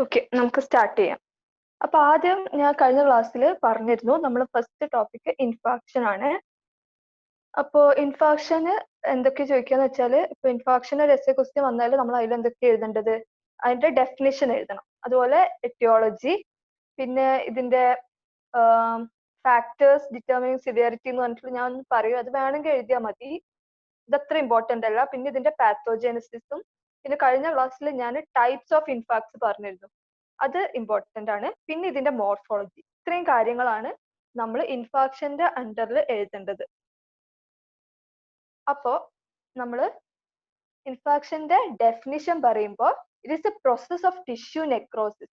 Okay, നമുക്ക് start ചെയ്യാം. അപ്പൊ ആദ്യം ഞാൻ കഴിഞ്ഞ ക്ലാസ്സിൽ പറഞ്ഞിരുന്നു, നമ്മൾ ഫസ്റ്റ് ടോപ്പിക് ഇൻഫാക്ഷൻ ആണ്. അപ്പോ ഇൻഫാക്ഷന് എന്തൊക്കെ ചോദിക്കാന്ന് വെച്ചാല്, ഇപ്പൊ ഇൻഫാക്ഷൻ ഒരു എസ്സേ ക്വസ്റ്റ്യൻ വന്നാൽ നമ്മൾ അതിൽ എന്തൊക്കെ എഴുതേണ്ടത്, അതിന്റെ ഡെഫിനിഷൻ എഴുതണം. അതുപോലെ എറ്റിയോളജി, പിന്നെ ഇതിന്റെ ഫാക്ടേഴ്സ് ഡിറ്റർമിനിങ് സിവിയറിറ്റി എന്ന് പറഞ്ഞിട്ട് ഞാൻ പറയും, അത് വേണമെങ്കിൽ എഴുതിയാൽ മതി, ഇതത്ര ഇമ്പോർട്ടന്റ് അല്ല. പിന്നെ ഇതിന്റെ പാത്തോജെനസിസും, പിന്നെ കഴിഞ്ഞ ക്ലാസ്സിൽ ഞാൻ ടൈപ്സ് ഓഫ് ഇൻഫാക്ട്സ് പറഞ്ഞിരുന്നു, അത് ഇമ്പോർട്ടന്റ് ആണ്. പിന്നെ ഇതിന്റെ മോർഫോളജി, ഇത്രയും കാര്യങ്ങളാണ് നമ്മൾ ഇൻഫാക്ഷന്റെ അണ്ടറിൽ എഴുതേണ്ടത്. അപ്പോ നമ്മൾ ഇൻഫാക്ഷന്റെ ഡെഫിനിഷൻ പറയുമ്പോൾ it is A process of tissue necrosis.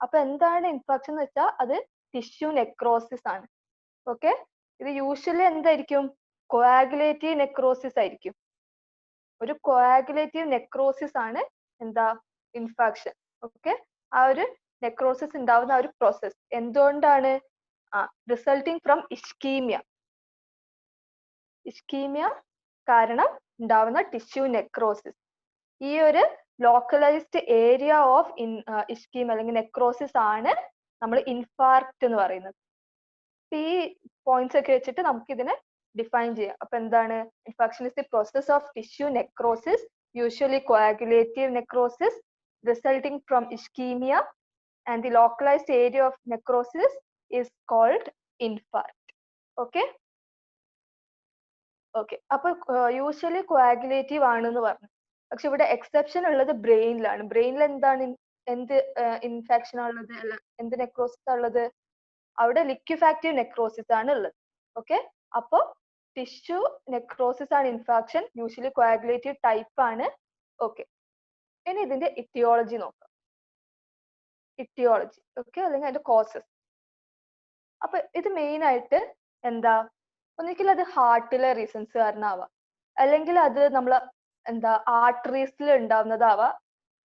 അപ്പൊ എന്താണ് ഇൻഫാക്ഷൻ എന്ന് വെച്ചാൽ അത് ടിഷ്യൂ നെക്രോസിസ് ആണ്. ഓക്കെ, ഇത് യൂഷ്വലി എന്തായിരിക്കും, കോയാഗുലേറ്റീവ് നെക്രോസിസ് ആയിരിക്കും. ഒരു കോയാഗുലേറ്റീവ് നെക്രോസിസ് ആണ് എന്താ ഇൻഫാക്ഷൻ. ഓക്കെ, ആ ഒരു നെക്രോസിസ് ഉണ്ടാവുന്ന ഒരു പ്രോസസ് എന്തുകൊണ്ടാണ്, റിസൾട്ടിങ് ഫ്രം ഇസ്കീമിയ. ഇസ്കീമിയ കാരണം ഉണ്ടാവുന്ന ടിഷ്യൂ നെക്രോസിസ്. ഈ ഒരു ലോക്കലൈസ്ഡ് ഏരിയ ഓഫ് ഇസ്കീം അല്ലെങ്കിൽ നെക്രോസിസ് ആണ് നമ്മൾ ഇൻഫാർക്റ്റ് എന്ന് പറയുന്നത്. ഈ പോയിന്റ്സ് ഒക്കെ വെച്ചിട്ട് നമുക്ക് ഇതിനെ ഡിഫൈൻ ചെയ്യാം. അപ്പൊ എന്താണ്, infarction is the process of tissue necrosis, usually coagulative necrosis resulting from ischemia, and the localized area of necrosis is called infarct. Okay, okay. അപ്പൊ യൂഷ്വലി കോയാഗുലേറ്റീവ് ആണെന്ന് പറഞ്ഞു, പക്ഷെ ഇവിടെ എക്സെപ്ഷൻ ഉള്ളത് ബ്രെയിനിലാണ്. ബ്രെയിനിൽ എന്താണ്, എന്ത് ഇൻഫെക്ഷൻ ഉള്ളത്, അല്ല എന്ത് നെക്രോസിസ് ഉള്ളത്, അവിടെ ലിക്വിഫാക്റ്റീവ് നെക്രോസിസ് ആണ് ഉള്ളത്. ഓക്കെ, അപ്പൊ ടിഷ്യൂ നെക്രോസിസ് ആണ് ഇൻഫാക്ഷൻ, യൂഷ്വലി കോയാഗുലേറ്റീവ് ടൈപ്പ് ആണ്. ഓക്കെ, ഇനി ഇതിന്റെ ഇറ്റിയോളജി നോക്കാം. ഇറ്റിയോളജി, ഓക്കെ, അല്ലെങ്കിൽ അതിന്റെ കോസസ്. അപ്പൊ ഇത് മെയിൻ ആയിട്ട് എന്താ, ഒന്നിക്കൽ അത് ഹാർട്ടിലെ റീസൺസ് കാരണമാവാം, അല്ലെങ്കിൽ അത് നമ്മൾ എന്താ ആർട്ടറീസിൽ ഉണ്ടാവുന്നതാവാം,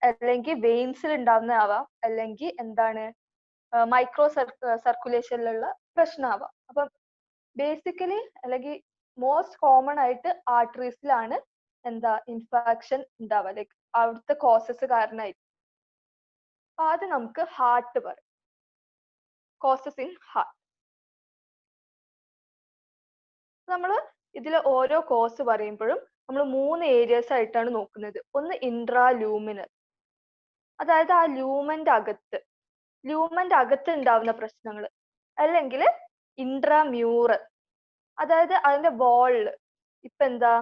അല്ലെങ്കിൽ വെയിൻസിൽ ഉണ്ടാവുന്നതാവാം, അല്ലെങ്കിൽ എന്താണ് മൈക്രോ സർക്കുലേഷനിലുള്ള പ്രശ്നമാവാം. അപ്പൊ ബേസിക്കലി അല്ലെങ്കിൽ മോസ്റ്റ് കോമൺ ആയിട്ട് ആർട്ടറീസിലാണ് എന്താ ഇൻഫെക്ഷൻ ഉണ്ടാവുക, ലൈക്ക് അവിടുത്തെ കോസസ് കാരണമായിട്ട്. ആദ്യം നമുക്ക് ഹാർട്ട് പറയാം, കോസസ് ഇൻ ഹാർട്ട്. നമ്മൾ ഇതിൽ ഓരോ കോസ് പറയുമ്പോഴും നമ്മൾ 3 ഏരിയസ് ആയിട്ടാണ് നോക്കുന്നത്. ഒന്ന് ഇൻട്രാലൂമിനൽ, അതായത് ആ ലൂമന്റെ അകത്ത് ഉണ്ടാവുന്ന പ്രശ്നങ്ങൾ, അല്ലെങ്കിൽ ഇൻട്രാമ്യൂറൽ, അതായത് അതിന്റെ വാളില്. ഇപ്പൊ എന്താ,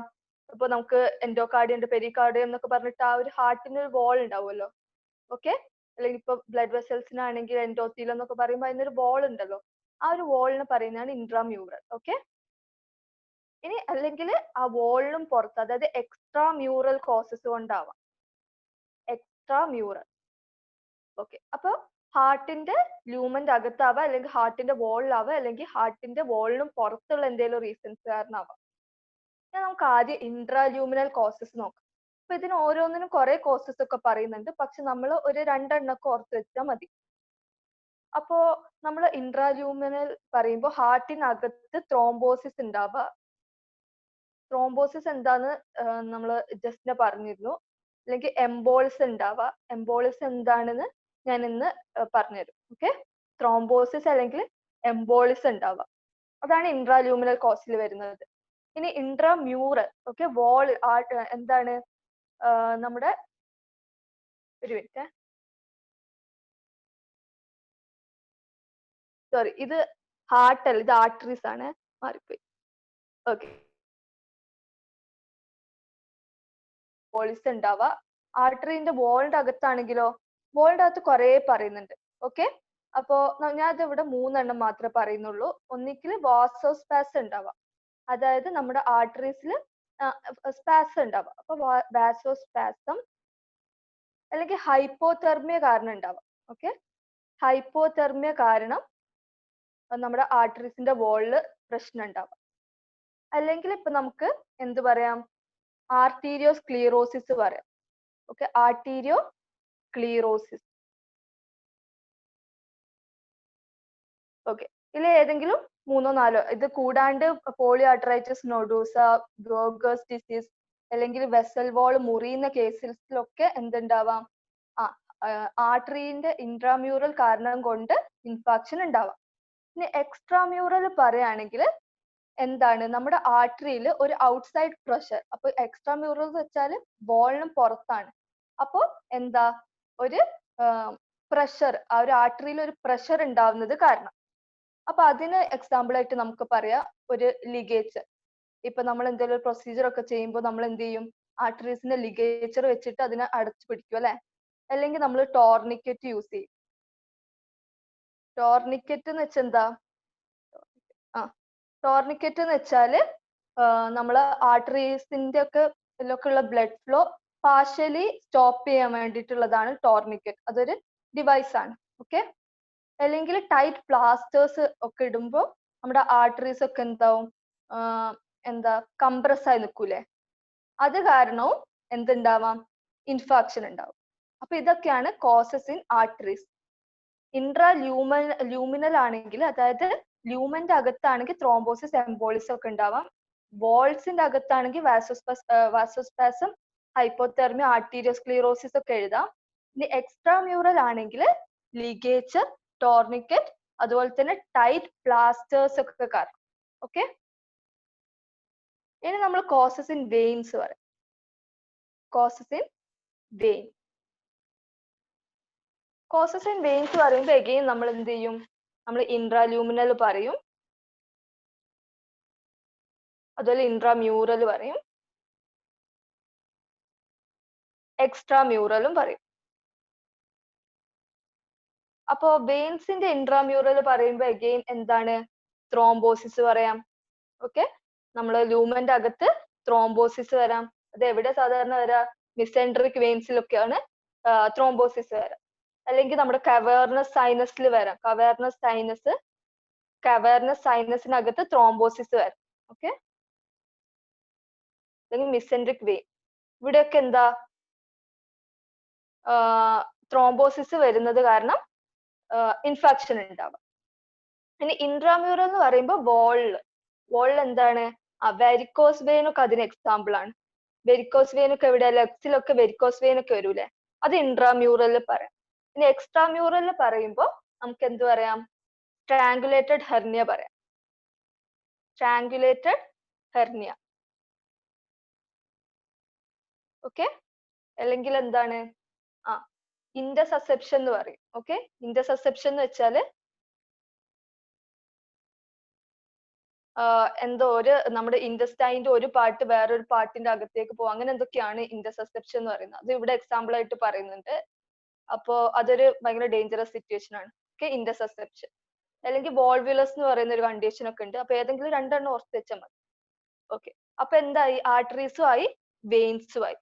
ഇപ്പൊ നമുക്ക് എൻഡോകാർഡിയം ഉണ്ട്, പെരികാർഡിയം എന്നൊക്കെ പറഞ്ഞിട്ട് ആ ഒരു ഹാർട്ടിന് ഒരു വാൾ ഉണ്ടാവുമല്ലോ. ഓക്കെ, അല്ലെങ്കിൽ ഇപ്പൊ ബ്ലഡ് വെസൽസിനാണെങ്കിൽ എൻഡോത്തീൽ എന്നൊക്കെ പറയുമ്പോൾ അതിനൊരു വാൾ ഉണ്ടല്ലോ, ആ ഒരു വാളിന് പറയുന്നതാണ് ഇൻട്രാമ്യൂറൽ. ഓക്കെ, ഇനി അല്ലെങ്കിൽ ആ വാളിനും പുറത്ത്, അതായത് എക്സ്ട്രാ മ്യൂറൽ കോസസ് കൊണ്ടാവാം, എക്സ്ട്രാ മ്യൂറൽ. ഓക്കെ, അപ്പൊ ഹാർട്ടിന്റെ ലൂമന്റെ അകത്താവാം, അല്ലെങ്കിൽ ഹാർട്ടിന്റെ വാളിലാവാം, അല്ലെങ്കിൽ ഹാർട്ടിന്റെ വാളിനും പുറത്തുള്ള എന്തെങ്കിലും റീസൺസ് കാരണമാവാം. നമുക്ക് ആദ്യം ഇൻട്രാലൂമിനൽ കോസസ് നോക്കാം. അപ്പൊ ഇതിന് ഓരോന്നിനും കുറെ കോസസ് ഒക്കെ പറയുന്നുണ്ട്, പക്ഷെ നമ്മൾ ഒരു 2 എണ്ണൊക്കെ ഓർത്ത് വെച്ചാൽ മതി. അപ്പോ നമ്മൾ ഇൻട്രാലൂമിനൽ പറയുമ്പോൾ ഹാർട്ടിനകത്ത് ത്രോംബോസിസ് ഉണ്ടാവുക. ത്രോംബോസിസ് എന്താന്ന് നമ്മൾ ജസ്റ്റ് പറഞ്ഞിരുന്നു. അല്ലെങ്കിൽ എംബോളിസ് ഉണ്ടാവുക. എംബോളിസ് എന്താണെന്ന് ഞാൻ ഇന്ന് പറഞ്ഞുതരും. ഓക്കെ, ത്രോംബോസിസ് അല്ലെങ്കിൽ എംബോളിസ് ഉണ്ടാവുക, അതാണ് ഇൻട്രാലൂമിനൽ കോസിൽ വരുന്നത്. ഇനി ഇൻട്രാമ്യൂറൽ, ഓക്കെ, വാൾ എന്താണ്, നമ്മുടെ ഒരു മിനിറ്റ്, സോറി, ഇത് ഹാർട്ട് അല്ല, ഇത് ആർട്ടറീസ് ആണ്, മാറിപ്പോയി. ഓക്കെ, വോൾസ് ഉണ്ടാവുക. ആർട്ടറിന്റെ വോളിന്റെ അകത്താണെങ്കിലോ, വോളിന്റെ അകത്ത് കുറെ പറയുന്നുണ്ട്. ഓക്കെ, അപ്പോ ഞാൻ ഇത് ഇവിടെ 3 എണ്ണം മാത്രമേ പറയുന്നുള്ളൂ. ഒന്നിക്കിൽ വാസോസ്പാസ് ഉണ്ടാവുക, അതായത് നമ്മുടെ ആർട്ടറീസിൽ സ്പാസ് ഉണ്ടാവുക, അപ്പൊ വാസോസ്പാസം, അല്ലെങ്കിൽ ഹൈപ്പോതെർമിയ കാരണം ഉണ്ടാവുക. ഓക്കെ, ഹൈപ്പോതെർമിയ കാരണം നമ്മുടെ ആർട്ടറീസിന്റെ വോളില് പ്രശ്നം ഉണ്ടാവുക. അല്ലെങ്കിൽ ഇപ്പൊ നമുക്ക് എന്ത് പറയാം, ആർട്ടീരിയോസ്ക്ലീറോസിസ് പറയാം. ഓക്കെ, ആർട്ടീരിയോസ്ക്ലീറോസിസ്. ഓക്കെ, ഇതിൽ ഏതെങ്കിലും 3ഓ 4ഓ, ഇത് കൂടാണ്ട് പോളിആർട്ടറൈറ്റിസ് നോഡൂസ, ബ്രോഗേഴ്സ് ഡിസീസ്, അല്ലെങ്കിൽ വെസൽ വാൾ മുറിയുന്ന കേസിലൊക്കെ എന്തുണ്ടാവാം, ആർട്ടറിന്റെ ഇൻട്രാമ്യൂറൽ കാരണം കൊണ്ട് ഇൻഫാക്ഷൻ ഉണ്ടാവാം. ഇനി എക്സ്ട്രാമ്യൂറൽ പറയുകയാണെങ്കിൽ എന്താണ്, നമ്മുടെ ആർട്ടറിയിൽ ഒരു ഔട്ട്സൈഡ് പ്രഷർ. അപ്പൊ എക്സ്ട്രാമ്യൂറൽ എന്ന് വെച്ചാൽ ബോളിന് പുറത്താണ്. അപ്പോ എന്താ, ഒരു പ്രഷർ, ആ ഒരു ആർട്ടറിയിൽ ഒരു പ്രഷർ ഉണ്ടാവുന്നത് കാരണം. അപ്പൊ അതിന് എക്സാമ്പിൾ ആയിട്ട് നമുക്ക് പറയാം ഒരു ലിഗേച്ചർ. ഇപ്പൊ നമ്മൾ എന്തെങ്കിലും ഒരു പ്രൊസീജിയർ ഒക്കെ ചെയ്യുമ്പോൾ നമ്മൾ എന്ത് ചെയ്യും, ആർട്ടറീസിന്റെ ലിഗേച്ചർ വെച്ചിട്ട് അതിനെ അടച്ചു പിടിക്കും അല്ലെ. അല്ലെങ്കിൽ നമ്മൾ ടോർണിക്കറ്റ് യൂസ് ചെയ്യും. ടോർണിക്കറ്റ് എന്ന് വെച്ചാൽ എന്താ, ടോർണിക്കറ്റ് എന്ന് വെച്ചാല് നമ്മള് ആർട്ടറീസിന്റെ ഒക്കെ ഉള്ള ബ്ലഡ് ഫ്ലോ പാർഷ്യലി സ്റ്റോപ്പ് ചെയ്യാൻ വേണ്ടിയിട്ടുള്ളതാണ് ടോർണിക്കറ്റ്. അതൊരു ഡിവൈസ് ആണ്. ഓക്കെ. അല്ലെങ്കിൽ ടൈറ്റ് പ്ലാസ്റ്റേഴ്സ് ഒക്കെ ഇടുമ്പോൾ നമ്മുടെ ആർട്ടറീസ് ഒക്കെ എന്താവും, എന്താ കംപ്രസ് ആയി നിൽക്കൂലേ, അത് കാരണവും എന്തുണ്ടാവാം, ഇൻഫാക്ഷൻ ഉണ്ടാവും. അപ്പൊ ഇതൊക്കെയാണ് കോസസ് ഇൻ ആർട്ടറീസ്. ഇൻട്രാ ലൂമിനൽ ആണെങ്കിൽ, അതായത് ലൂമന്റെ അകത്താണെങ്കിൽ ത്രോംബോസിസ് എംബോളിസം ഒക്കെ ഉണ്ടാവാം. വോൾസിന്റെ അകത്താണെങ്കിൽ വാസോസ്പാസം, ഹൈപ്പോതെർമിയ, ആർട്ടീരിയോസ്ക്ലീറോസിസ് ഒക്കെ എഴുതാം. ഇനി എക്സ്ട്രാമ്യൂറൽ ആണെങ്കിൽ ലിഗേച്ചർ, ടോർണിക്കറ്റ്, അതുപോലെ തന്നെ ടൈറ്റ് പ്ലാസ്റ്റേഴ്സ് ഒക്കെ കാരണം. ഓക്കെ. ഇനി നമ്മൾ കോസസ് ഇൻ വെയിൻസ് പറയാം. Causes in vein. Causes in veins പറയുമ്പോൾ എഗെയിൻ നമ്മൾ എന്ത് ചെയ്യും, നമ്മൾ ഇൻട്രാലൂമിനൽ പറയും, അതുപോലെ ഇൻട്രാമ്യൂറൽ പറയും, എക്സ്ട്രാമ്യൂറലും പറയും. അപ്പോ വെയിൻസിന്റെ ഇൻട്രാമ്യൂറൽ പറയുമ്പോൾ എഗെയിൻ എന്താണ്, ത്രോംബോസിസ് പറയാം. ഓക്കെ. നമ്മള് ലൂമന്റെ അകത്ത് ത്രോംബോസിസ് വരാം. അത് എവിടെ സാധാരണ വരാം, മിസെൻട്രിക് വെയിൻസിലൊക്കെയാണ് ത്രോംബോസിസ് വരാം. അല്ലെങ്കിൽ നമ്മുടെ കവേർണസ് സൈനസിൽ വരാം. കവേർണസ് സൈനസിനകത്ത് ത്രോംബോസിസ് വരാം. ഓക്കെ. അല്ലെങ്കിൽ മിസെൻട്രിക് വെയിൻ, ഇവിടെയൊക്കെ എന്താ, ത്രോംബോസിസ് വരുന്നത് കാരണം ഇൻഫെക്ഷൻ ഉണ്ടാവാം. ഇനി ഇൻട്രാമ്യൂറൽ എന്ന് പറയുമ്പോൾ വോളിൽ എന്താണ്, വെരിക്കോസ് വെയിൻ ഒക്കെ അതിന് എക്സാമ്പിൾ ആണ്. വെരിക്കോസ് വെയിൻ ഒക്കെ എവിടെ, ലെഗ്സിലൊക്കെ വെരിക്കോസ് വെയിൻ ഒക്കെ വരൂലേ, അത് ഇൻട്രാമ്യൂറലിൽ പറയാം. ഇനി എക്സ്ട്രാമ്യൂറലിൽ പറയുമ്പോൾ നമുക്ക് എന്ത് പറയാം, സ്ട്രാങ്കുലേറ്റഡ് ഹെർണിയ പറയാം. സ്ട്രാങ്കുലേറ്റഡ് ഹെർണിയ. ഓക്കെ. അല്ലെങ്കിൽ എന്താണ്, ഇന്റർസെപ്ഷൻ എന്ന് പറയും. ഓക്കെ. ഇന്റർസെപ്ഷൻ എന്ന് വെച്ചാല് എന്തോ ഒരു നമ്മുടെ ഇൻഡസ്റ്റൈൻ്റെ ഒരു പാർട്ട് വേറൊരു പാർട്ടിന്റെ അകത്തേക്ക് പോകും, അങ്ങനെ എന്തൊക്കെയാണ് ഇന്റർസെപ്ഷൻ എന്ന് പറയുന്നത്. അത് ഇവിടെ എക്സാമ്പിൾ ആയിട്ട് പറയുന്നുണ്ട്. അപ്പോ അതൊരു ഭയങ്കര ഡേഞ്ചറസ് സിറ്റുവേഷൻ ആണ്. ഓക്കെ. ഇന്റർസെപ്ഷൻ. അല്ലെങ്കിൽ വോൾവുലസ് എന്ന് പറയുന്ന ഒരു കണ്ടീഷൻ ഒക്കെ ഉണ്ട്. അപ്പൊ ഏതെങ്കിലും രണ്ടെണ്ണം ഓർത്ത് വെച്ചാൽ മതി. ഓക്കെ. അപ്പൊ എന്തായി, ആർട്ടറീസും ആയി, വെയിൻസും ആയി.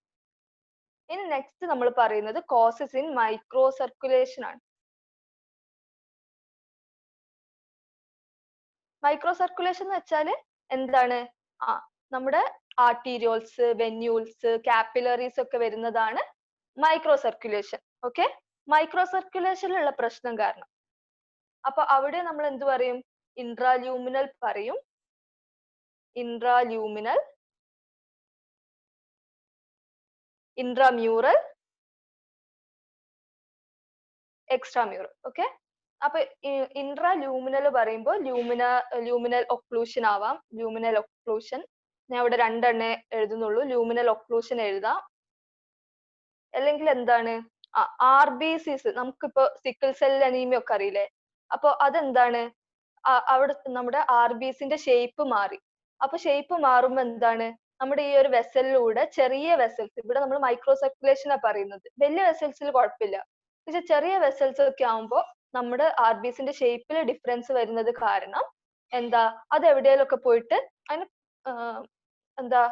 ഇനി നെക്സ്റ്റ് നമ്മൾ പറയുന്നത് കോസസ് ഇൻ മൈക്രോ സർക്കുലേഷൻ ആണ്. മൈക്രോ സർക്കുലേഷൻ എന്ന് വെച്ചാൽ എന്താണ്, നമ്മുടെ ആർട്ടീരിയോൾസ്, വെന്യൂൾസ്, കാപ്പിലറീസ് ഒക്കെ വരുന്നതാണ് മൈക്രോ സർക്കുലേഷൻ. ഓക്കെ. മൈക്രോ സർക്കുലേഷനിലുള്ള പ്രശ്നം കാരണം അപ്പൊ അവിടെ നമ്മൾ എന്ത് പറയും, ഇൻട്രാലൂമിനൽ പറയും, ഇൻട്രാലൂമിനൽ, ഇൻട്രാമ്യൂറൽ, എക്സ്ട്രാമ്യൂറൽ. ഓക്കെ. അപ്പൊ ഇൻട്രാലൂമിനൽ പറയുമ്പോൾ ലൂമിനൽ ഒക്ലൂഷൻ ആവാം. ലൂമിനൽ ഒക്ലൂഷൻ ഞാൻ ഇവിടെ രണ്ടെണ്ണേ എഴുതുന്നുള്ളൂ. ലൂമിനൽ ഒക്ലൂഷൻ എഴുതാം. അല്ലെങ്കിൽ എന്താണ്, RBCs, നമുക്കിപ്പോ സിക്കിൾ സെൽ അനീമിയ ഒക്കെ അറിയില്ലേ, അപ്പൊ അതെന്താണ്, അവിടെ നമ്മുടെ RBCന്റെ ഷേപ്പ് മാറി. അപ്പൊ ഷേപ്പ് മാറുമ്പോ എന്താണ്, നമ്മുടെ ഈ ഒരു വെസലിലൂടെ ചെറിയ വെസൽസ്, ഇവിടെ നമ്മൾ മൈക്രോ സർക്കുലേഷനാ പറയുന്നത്, വലിയ വെസൽസിൽ കുഴപ്പമില്ല, പക്ഷെ ചെറിയ വെസൽസ് ഒക്കെ ആവുമ്പോൾ നമ്മുടെ RBCന്റെ ഷേപ്പിൽ ഡിഫറൻസ് വരുന്നത് കാരണം എന്താ, അത് എവിടെയെങ്കിലൊക്കെ പോയിട്ട് അതിന് എന്താ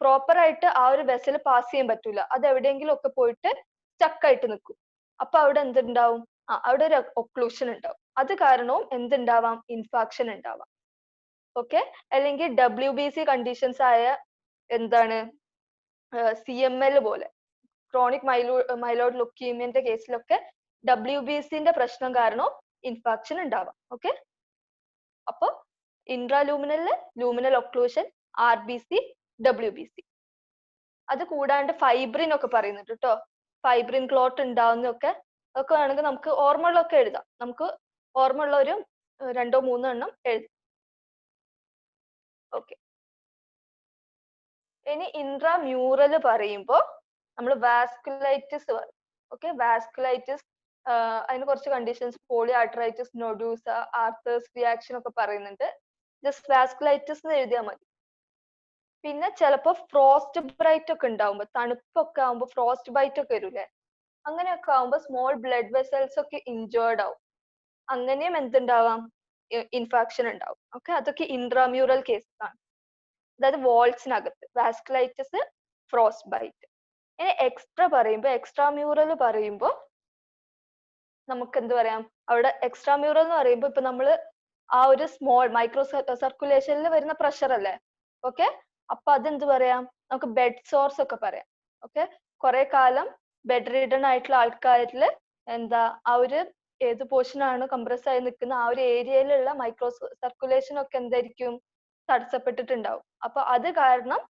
പ്രോപ്പർ ആയിട്ട് ആ ഒരു വെസൽ പാസ് ചെയ്യാൻ പറ്റൂല, അത് എവിടെയെങ്കിലും ഒക്കെ പോയിട്ട് സ്റ്റക്ക് ആയിട്ട് നിൽക്കും. അപ്പൊ അവിടെ എന്തുണ്ടാവും, അവിടെ ഒരു ഒക്ലൂഷൻ ഉണ്ടാവും. അത് കാരണവും എന്തുണ്ടാവാം, ഇൻഫാക്ഷൻ ഉണ്ടാവാം. ഓക്കെ. അല്ലെങ്കിൽ WBC കണ്ടീഷൻസ് ആയ എന്താണ്, CML പോലെ, ക്രോണിക് മൈലോയിഡ് ലുക്കീമിയന്റെ കേസിലൊക്കെ WBCന്റെ പ്രശ്നം കാരണം ഇൻഫാക്ഷൻ ഉണ്ടാവാം. ഓക്കെ. അപ്പൊ ഇൻട്രാലൂമിനലില് ലൂമിനൽ ഒക്ലൂഷൻ, RBC, WBC. അത് കൂടാണ്ട് ഫൈബ്രിൻ ഒക്കെ പറയുന്നുണ്ട് കേട്ടോ. ഫൈബ്രിൻ ക്ലോട്ട് ഉണ്ടാവുന്നൊക്കെ അതൊക്കെ വേണമെങ്കിൽ നമുക്ക് ഓർമ്മയുള്ളതൊക്കെ എഴുതാം. നമുക്ക് ഓർമ്മയുള്ള ഒരു 2-3 എണ്ണം എഴുതാം. ഓക്കെ. ഇനി ഇൻട്രാമ്യൂറൽ പറയുമ്പോൾ നമ്മൾ വാസ്കുലൈറ്റിസ് പറയും. ഓക്കെ, വാസ്കുലൈറ്റിസ് അതിന് കുറച്ച് കണ്ടീഷൻസ്, പോളിആർട്ടറൈറ്റിസ് നോഡ്യൂസ, ആർത്തേഴ്സ് റിയാക്ഷൻ ഒക്കെ പറയുന്നുണ്ട്. ജസ്റ്റ് വാസ്കുലൈറ്റിസ് എന്ന് എഴുതിയാൽ മതി. പിന്നെ ചിലപ്പോൾ ഫ്രോസ്റ്റ് ബ്രൈറ്റ് ഒക്കെ ഉണ്ടാവുമ്പോൾ, തണുപ്പൊക്കെ ആവുമ്പോൾ ഫ്രോസ്റ്റ് ബൈറ്റ് ഒക്കെ വരൂലേ, അങ്ങനെയൊക്കെ ആവുമ്പോൾ സ്മോൾ ബ്ലഡ് വെസൽസ് ഒക്കെ ഇഞ്ചേർഡ് ആവും. അങ്ങനെയും എന്തുണ്ടാവാം, ഇൻഫെക്ഷൻ ഉണ്ടാവും. ഓക്കെ, അതൊക്കെ ഇൻട്രാമ്യൂറൽ കേസസ് ആണ്. അതായത് വോൾസിനകത്ത് വാസ്കുലൈറ്റിസ്, ഫ്രോസ്റ്റ് ബൈറ്റ്. ഇനി എക്സ്ട്രാമ്യൂറൽ പറയുമ്പോൾ നമുക്ക് എന്ത് പറയാം, അവിടെ എക്സ്ട്രാമ്യൂറൽ എന്ന് പറയുമ്പോൾ ഇപ്പൊ നമ്മൾ ആ ഒരു സ്മോൾ മൈക്രോ സർക്കുലേഷനിൽ വരുന്ന പ്രഷർ അല്ലേ. ഓക്കെ, അപ്പൊ അതെന്ത് പറയാം, നമുക്ക് ബെഡ് സോർസ് ഒക്കെ പറയാം. ഓക്കെ, കുറെ കാലം ബെഡ് റിഡൺ ആയിട്ടുള്ള ആൾക്കാരിൽ എന്താ ആ ഒരു ഏത് പോർഷൻ ആണ് കംപ്രസ് ആയി നിൽക്കുന്ന ആ ഒരു ഏരിയയിലുള്ള മൈക്രോ സർക്കുലേഷൻ ഒക്കെ എന്തായിരിക്കും, തടസ്സപ്പെട്ടിട്ടുണ്ടാവും. അപ്പൊ അത് കാരണം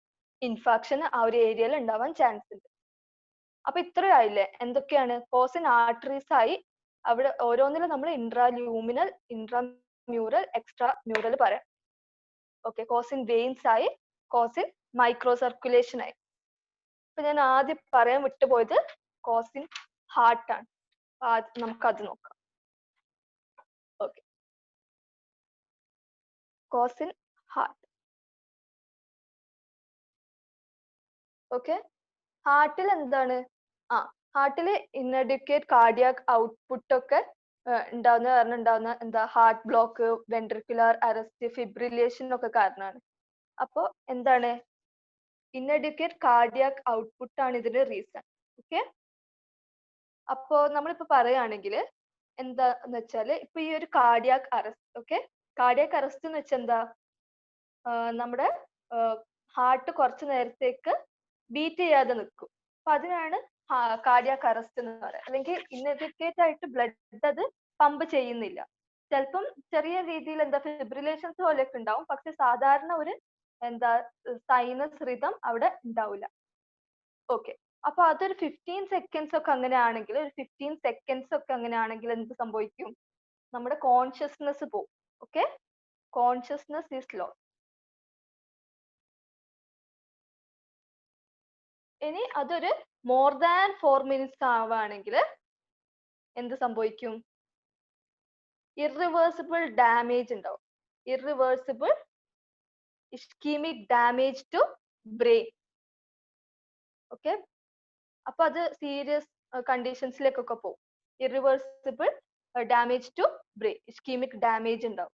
ഇൻഫെക്ഷൻ ആ ഒരു ഏരിയയിൽ ഉണ്ടാവാൻ ചാൻസ് ഉണ്ട്. അപ്പൊ ഇത്രയായില്ലേ, എന്തൊക്കെയാണ് കോസിൻ ആർട്ടറീസ് ആയി, അവിടെ ഓരോന്നിലും നമ്മൾ ഇൻട്രാല്യൂമിനൽ, ഇൻട്രാമ്യൂറൽ, എക്സ്ട്രാമ്യൂറൽ പറയാം. ഓക്കെ, കോസിൻ വെയിൻസ് ആയി, കോസിൻ മൈക്രോ സർക്കുലേഷൻ ആയി. ഇപ്പൊ ഞാൻ ആദ്യം പറയാൻ വിട്ടുപോയത് കോസിൻ ഹാർട്ട് ആണ്. നമുക്കത് നോക്കാം. Okay, cosine heart. ഓക്കെ, ഹാർട്ടിൽ എന്താണ്, ഹാർട്ടിൽ ഇൻഅഡിക്വേറ്റ് കാർഡിയാക് ഔട്ട്പുട്ട് ഒക്കെ ഉണ്ടാവുന്ന കാരണം ഉണ്ടാവുന്ന എന്താ, heart block, ventricular arrest, fibrillation ഒക്കെ കാരണമാണ്. അപ്പോ എന്താണ്, ഇൻഅഡിക്വേറ്റ് കാർഡിയാക് ഔട്ട്പുട്ട് ആണ് ഇതിന്റെ റീസൺ. ഓക്കെ, അപ്പോ നമ്മളിപ്പോ പറയുകയാണെങ്കിൽ എന്താന്ന് വെച്ചാല്, ഇപ്പൊ ഈ ഒരു cardiac arrest, okay, cardiac arrest എന്ന് വെച്ചാൽ എന്താ, നമ്മുടെ ഹാർട്ട് കുറച്ചു നേരത്തേക്ക് ബീറ്റ് ചെയ്യാതെ നിൽക്കും. അപ്പൊ അതിനാണ് കാർഡിയാക് അറസ്റ്റ് എന്ന് പറയുന്നത്. അല്ലെങ്കിൽ ഇൻഅഡിക്വേറ്റ് ആയിട്ട് ബ്ലഡ് അത് പമ്പ് ചെയ്യുന്നില്ല. ചിലപ്പം ചെറിയ രീതിയിൽ എന്താ ഫിബ്രിലേഷൻസ് പോലെയൊക്കെ ഉണ്ടാവും, പക്ഷെ സാധാരണ ഒരു എന്താ സൈനസ് റിതം അവിടെ ഉണ്ടാവില്ല. ഓക്കെ, അപ്പൊ അതൊരു 15 സെക്കൻഡ്സ് ഒക്കെ അങ്ങനെയാണെങ്കിൽ, എന്ത് സംഭവിക്കും, നമ്മുടെ കോൺഷ്യസ്നെസ് പോകും. Okay, consciousness is loss. ഇനി അതൊരു മോർ ദാൻ 4 മിനിറ്റ്സ് ആവുകയാണെങ്കിൽ എന്ത് സംഭവിക്കും, ഇറിവേഴ്സിബിൾ ഡാമേജ് ഉണ്ടാവും. Irreversible ischemic damage to brain. Okay, അപ്പൊ അത് സീരിയസ് കണ്ടീഷൻസിലേക്കൊക്കെ പോകും. Irreversible damage to brain, ischemic damage ഉണ്ടാവും.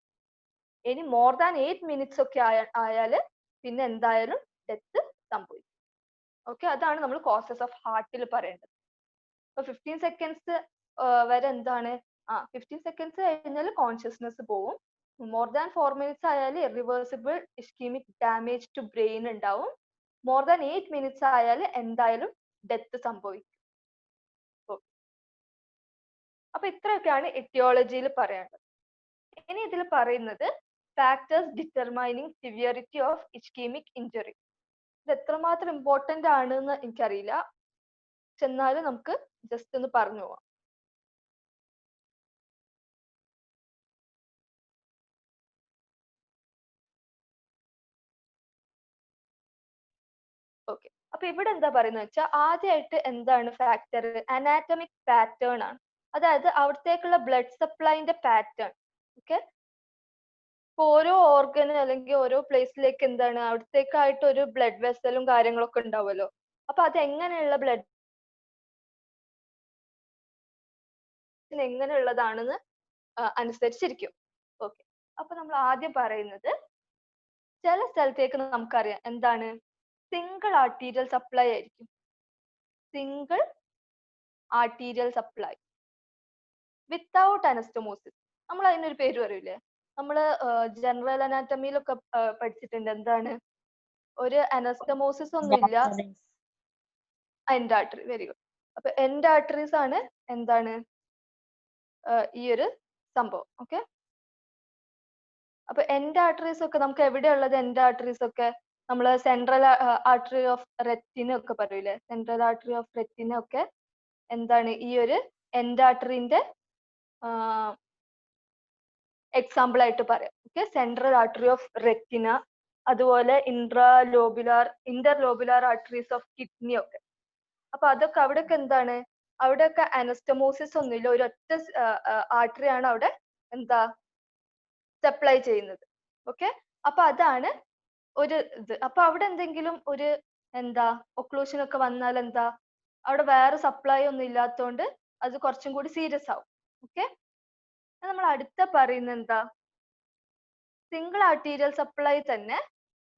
ഇനി മോർ ദാൻ 8 മിനിറ്റ്സ് ഒക്കെ ആയാല് പിന്നെ എന്തായാലും ഡെത്ത് സംഭവിക്കും. ഓക്കെ, അതാണ് നമ്മൾ കോസസ് ഓഫ് ഹാർട്ടിൽ പറയേണ്ടത്. ഇപ്പൊ 15 സെക്കൻഡ്സ് വരെ എന്താണ്, 15 സെക്കൻഡ്സ് കഴിഞ്ഞാൽ കോൺഷ്യസ്നെസ് പോവും. മോർ ദാൻ 4 മിനിറ്റ്സ് ആയാൽ irreversible ischemic damage to brain ഉണ്ടാവും. മോർ ദാൻ 8 മിനിറ്റ്സ് ആയാൽ എന്തായാലും ഡെത്ത് സംഭവിക്കും. അപ്പൊ ഇത്രയൊക്കെയാണ് എറ്റിയോളജിയിൽ പറയേണ്ടത്. ഇനി ഇതിൽ പറയുന്നത് factors determining severity of ischemic injury. ഇത് എത്രമാത്രം ഇമ്പോർട്ടന്റ് ആണെന്ന് എനിക്കറിയില്ല, എന്നാലും നമുക്ക് ജസ്റ്റ് ഒന്ന് പറഞ്ഞു പോവാം. ഓക്കെ, അപ്പൊ ഇവിടെ എന്താ പറയുന്നത് വെച്ചാൽ, ആദ്യമായിട്ട് എന്താണ് ഫാക്ടർ, അനാറ്റമിക് പാറ്റേൺ ആണ്. അതായത് അവിടത്തേക്കുള്ള ബ്ലഡ് സപ്ലൈന്റെ പാറ്റേൺ. ഓക്കെ, ഇപ്പൊ ഓരോ ഓർഗന് അല്ലെങ്കിൽ ഓരോ പ്ലേസിലേക്ക് എന്താണ് അവിടത്തേക്കായിട്ട് ഒരു ബ്ലഡ് വെസലും കാര്യങ്ങളൊക്കെ ഉണ്ടാവുമല്ലോ. അപ്പൊ അത് എങ്ങനെയുള്ള ബ്ലഡ് എങ്ങനെയുള്ളതാണെന്ന് അനുസരിച്ചിരിക്കും. ഓക്കെ, അപ്പൊ നമ്മൾ ആദ്യം പറയുന്നത്, ചില സ്ഥലത്തേക്ക് നമുക്കറിയാം എന്താണ്, സിംഗിൾ ആർട്ടീരിയൽ സപ്ലൈ ആയിരിക്കും. Single arterial supply without anastomosis. നമ്മൾ അതിനൊരു പേര് പറയൂലേ, നമ്മൾ ജനറൽ അനാറ്റമിയിലൊക്കെ പഠിച്ചിട്ടുണ്ട്. എന്താണ്, ഒരു അനസ്റ്റമോസിസ് ഒന്നും ഇല്ല. End artery, very good. അപ്പൊ എൻഡ് ആർട്ടറീസ് ആണ് എന്താണ് ഈ ഒരു സംഭവം. ഓക്കെ, അപ്പൊ എൻഡ് ആർട്ടറീസ് ഒക്കെ നമുക്ക് എവിടെയുള്ളത്, എൻഡ് ആർട്ടറീസ് ഒക്കെ നമ്മൾ സെൻട്രൽ ആർട്ടറി ഓഫ് റെറ്റിന ഒക്കെ പറയൂലേ, സെൻട്രൽ ആർട്ടറി ഓഫ് റെറ്റിന ഒക്കെ എന്താണ് ഈ ഒരു എൻഡ് ആർട്ടറിന്റെ എക്സാമ്പിൾ ആയിട്ട് പറയാം. Okay, central artery of retina, അതുപോലെ ഇന്റർലോബുലാർ ആർട്ടറീസ് ഓഫ് കിഡ്നി ഒക്കെ. അപ്പൊ അതൊക്കെ അവിടെയൊക്കെ എന്താണ്, അവിടെയൊക്കെ അനസ്റ്റമോസിസ് ഒന്നുമില്ല, ഒരൊറ്റ ആർട്ടറി ആണ് അവിടെ എന്താ സപ്ലൈ ചെയ്യുന്നത്. ഓക്കെ, അപ്പൊ അതാണ് ഒരു ഇത്. അപ്പൊ അവിടെ എന്തെങ്കിലും ഒരു എന്താ ഒക്ലൂഷൻ ഒക്കെ വന്നാൽ എന്താ, അവിടെ വേറെ സപ്ലൈ ഒന്നും ഇല്ലാത്തതുകൊണ്ട് അത് കുറച്ചും കൂടി സീരിയസ് ആവും. ഓക്കെ, നമ്മൾ അടുത്ത പറയുന്നത് എന്താ, സിംഗിൾ ആർട്ടീരിയൽ സപ്ലൈ തന്നെ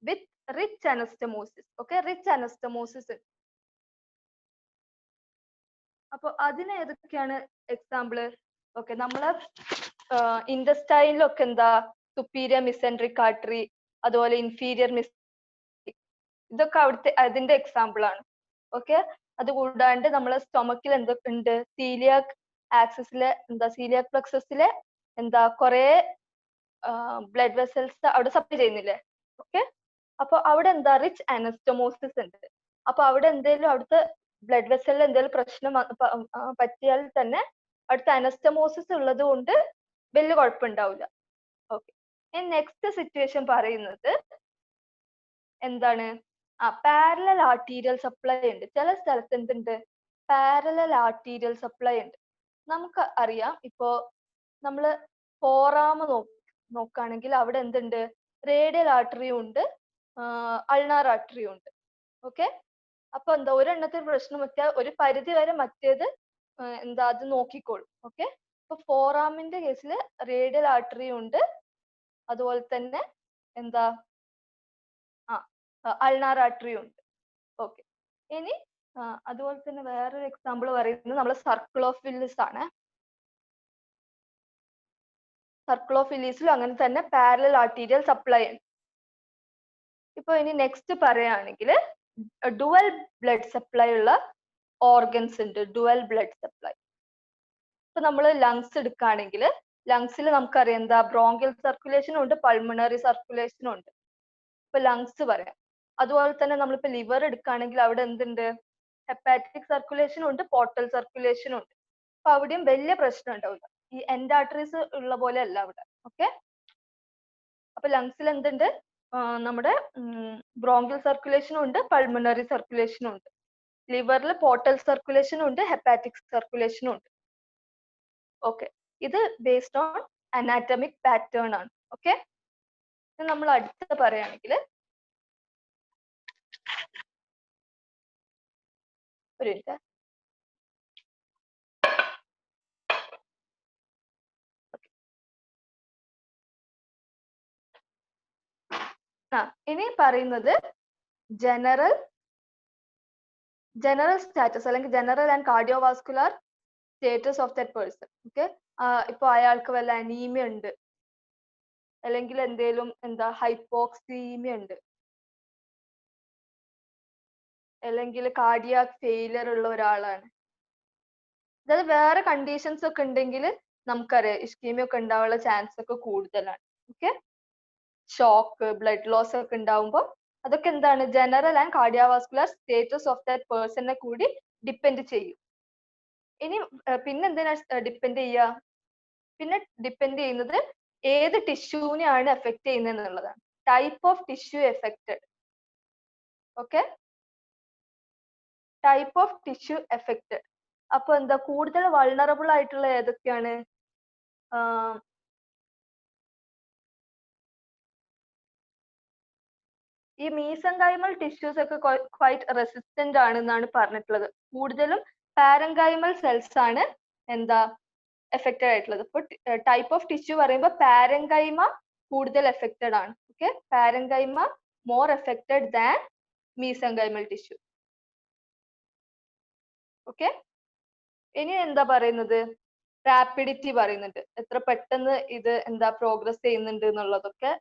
with rich anastomosis. Okay, rich anastomosis. അപ്പൊ അതിന് ഏതൊക്കെയാണ് എക്സാമ്പിള്? ഓക്കെ, നമ്മള് ഇൻഡസ്റ്റൈനിലൊക്കെ എന്താ സുപ്പീരിയർ മിസെൻട്രിക് ആർട്ടറി, അതുപോലെ ഇൻഫീരിയർ ഇതൊക്കെ അവിടുത്തെ അതിന്റെ എക്സാമ്പിൾ ആണ്. ഓക്കെ, അത് കൂടാണ്ട് നമ്മളെ സ്റ്റൊമക്കിൽ എന്തൊക്കെ ഉണ്ട്, സീലിയാക് ആക്സിസിലെ സീലിയാക് പ്ലക്സസിലെ കുറെ ബ്ലഡ് വെസൽസ് അവിടെ സപ്ലൈ ചെയ്യുന്നില്ലേ. ഓക്കെ, അപ്പൊ അവിടെ റിച്ച് അനസ്റ്റമോസിസ് ഉണ്ട്. അപ്പൊ അവിടെ എന്തെങ്കിലും അവിടുത്തെ ബ്ലഡ് വെസലിൽ എന്തെങ്കിലും പ്രശ്നം പറ്റിയാൽ തന്നെ അവിടുത്തെ അനസ്റ്റമോസിസ് ഉള്ളത് കൊണ്ട് വലിയ കുഴപ്പമുണ്ടാവില്ല. ഓക്കെ, നെക്സ്റ്റ് സിറ്റുവേഷൻ പറയുന്നത് എന്താണ്, പാരലൽ ആർട്ടീരിയൽ സപ്ലൈ ഉണ്ട്. ചില സ്ഥലത്ത് എന്തുണ്ട്, പാരലൽ ആർട്ടീരിയൽ സപ്ലൈ ഉണ്ട്. നമുക്ക് അറിയാം, ഇപ്പോ നമ്മള് ഫോറാം നോക്കുകയാണെങ്കിൽ അവിടെ എന്തുണ്ട്, റേഡിയൽ ആർട്ടറിയും ഉണ്ട്, അൾനാർ ആർട്ടറിയും ഉണ്ട്. ഓക്കെ, അപ്പൊ ഒരെണ്ണത്തിന് പ്രശ്നം വെച്ചാൽ ഒരു പരിധി വരെ മറ്റേത് അത് നോക്കിക്കോളും. ഓക്കെ, ഇപ്പൊ ഫോറാമിന്റെ കേസിൽ റേഡിയൽ ആർട്ടറിയും ഉണ്ട്, അതുപോലെ തന്നെ അൾനാർ ആർട്ടറിയും ഉണ്ട്. ഓക്കെ, ഇനി അതുപോലെ തന്നെ വേറൊരു എക്സാമ്പിൾ പറയുന്നത് നമ്മളെ സർക്കിൾ ഓഫ് വില്ലിസ് ആണ്. സർക്കിൾ ഓഫ് വില്ലീസിലും അങ്ങനെ തന്നെ പാരലൽ ആർട്ടീരിയൽ സപ്ലൈ ഉണ്ട്. ഇപ്പൊ ഇനി നെക്സ്റ്റ് പറയുകയാണെങ്കിൽ ഡുവൽ ബ്ലഡ് സപ്ലൈ ഉള്ള ഓർഗൻസ് ഉണ്ട്. ഡുവൽ ബ്ലഡ് സപ്ലൈ, ഇപ്പൊ നമ്മൾ ലങ്സ് എടുക്കുകയാണെങ്കിൽ ലങ്സിൽ നമുക്കറിയാം ബ്രോങ്കിയൽ സർക്കുലേഷനും ഉണ്ട്, പൾമണറി സർക്കുലേഷനും ഉണ്ട്. ഇപ്പൊ ലങ്സ് പറയാം. അതുപോലെ തന്നെ നമ്മളിപ്പോ ലിവർ എടുക്കുകയാണെങ്കിൽ അവിടെ എന്തുണ്ട്, ഹെപ്പാറ്റിക് സർക്കുലേഷനും ഉണ്ട്, പോർട്ടൽ സർക്കുലേഷനും ഉണ്ട്. അപ്പൊ അവിടെയും വലിയ പ്രശ്നം ഉണ്ടാവില്ല, ഈ എൻഡ് ആർട്ടറീസ് ഉള്ള പോലെ അല്ല അവിടെ. ഓക്കെ, അപ്പൊ ലങ്സിൽ എന്തുണ്ട്, നമ്മുടെ ബ്രോങ്കിയൽ സർക്കുലേഷനും ഉണ്ട്, പൾമണറി സർക്കുലേഷനും ഉണ്ട്. ലിവറിൽ പോർട്ടൽ സർക്കുലേഷനും ഉണ്ട്, ഹെപ്പാറ്റിക് സർക്കുലേഷനും ഉണ്ട്. ഓക്കെ, ഇത് ബേസ്ഡ് ഓൺ അനാറ്റമിക് പാറ്റേൺ ആണ്. ഓക്കെ, നമ്മൾ അടുത്ത പറയുകയാണെങ്കിൽ ഒരു മിനിറ്റ്. ഇനി പറയുന്നത് ജനറൽ സ്റ്റാറ്റസ് അല്ലെങ്കിൽ general and cardiovascular status of that person. Okay, ഇപ്പൊ അയാൾക്ക് വല്ല അനീമിയ ഉണ്ട്, അല്ലെങ്കിൽ എന്തേലും ഹൈപ്പോക്സീമിയ ഉണ്ട്, അല്ലെങ്കിൽ കാർഡിയാക് ഫെയിലിയർ ഉള്ള ഒരാളാണ്. അതായത് വേറെ കണ്ടീഷൻസ് ഒക്കെ ഉണ്ടെങ്കിൽ നമുക്കറിയാം ഇസ്കീമിയ ഒക്കെ ഉണ്ടാവാനുള്ള ചാൻസ് ഒക്കെ കൂടുതലാണ്. ഓക്കെ, ഷോക്ക്, ബ്ലഡ് ലോസ് ഒക്കെ ഉണ്ടാവുമ്പോൾ അതൊക്കെ general and cardiovascular status of that പേഴ്സണിനെ കൂടി ഡിപ്പെൻഡ് ചെയ്യും. ഇനി പിന്നെ എന്തിനാ ഡിപ്പെൻഡ് ചെയ്യുക, പിന്നെ ഡിപ്പെൻഡ് ചെയ്യുന്നത് ഏത് ടിഷ്യൂവിനെയാണ് എഫക്ട് ചെയ്യുന്നത് എന്നുള്ളതാണ്. Type of tissue affected. Okay, type of tissue affected. അപ്പൊ കൂടുതൽ വൾണറബിൾ ആയിട്ടുള്ള ഏതൊക്കെയാണ്, ഈ മീസെൻകൈമൽ ടിഷ്യൂസ് ഒക്കെ ക്വൈറ്റ് റെസിസ്റ്റന്റ് ആണെന്നാണ് പറഞ്ഞിട്ടുള്ളത്. കൂടുതലും പാരൻകൈമൽ സെൽസ് ആണ് എഫക്റ്റഡ് ആയിട്ടുള്ളത്. ഇപ്പൊ ടൈപ്പ് ഓഫ് ടിഷ്യൂ പറയുമ്പോൾ പാരൻകൈമ കൂടുതൽ എഫക്റ്റഡ് ആണ്. Okay, parenchyma more affected than mesenchymal tissue. Okay, ഇനി പറയുന്നത് റാപ്പിഡിറ്റി പറയുന്നുണ്ട്, എത്ര പെട്ടെന്ന് ഇത് പ്രോഗ്രസ് ചെയ്യുന്നുണ്ട് എന്നുള്ളതൊക്കെ.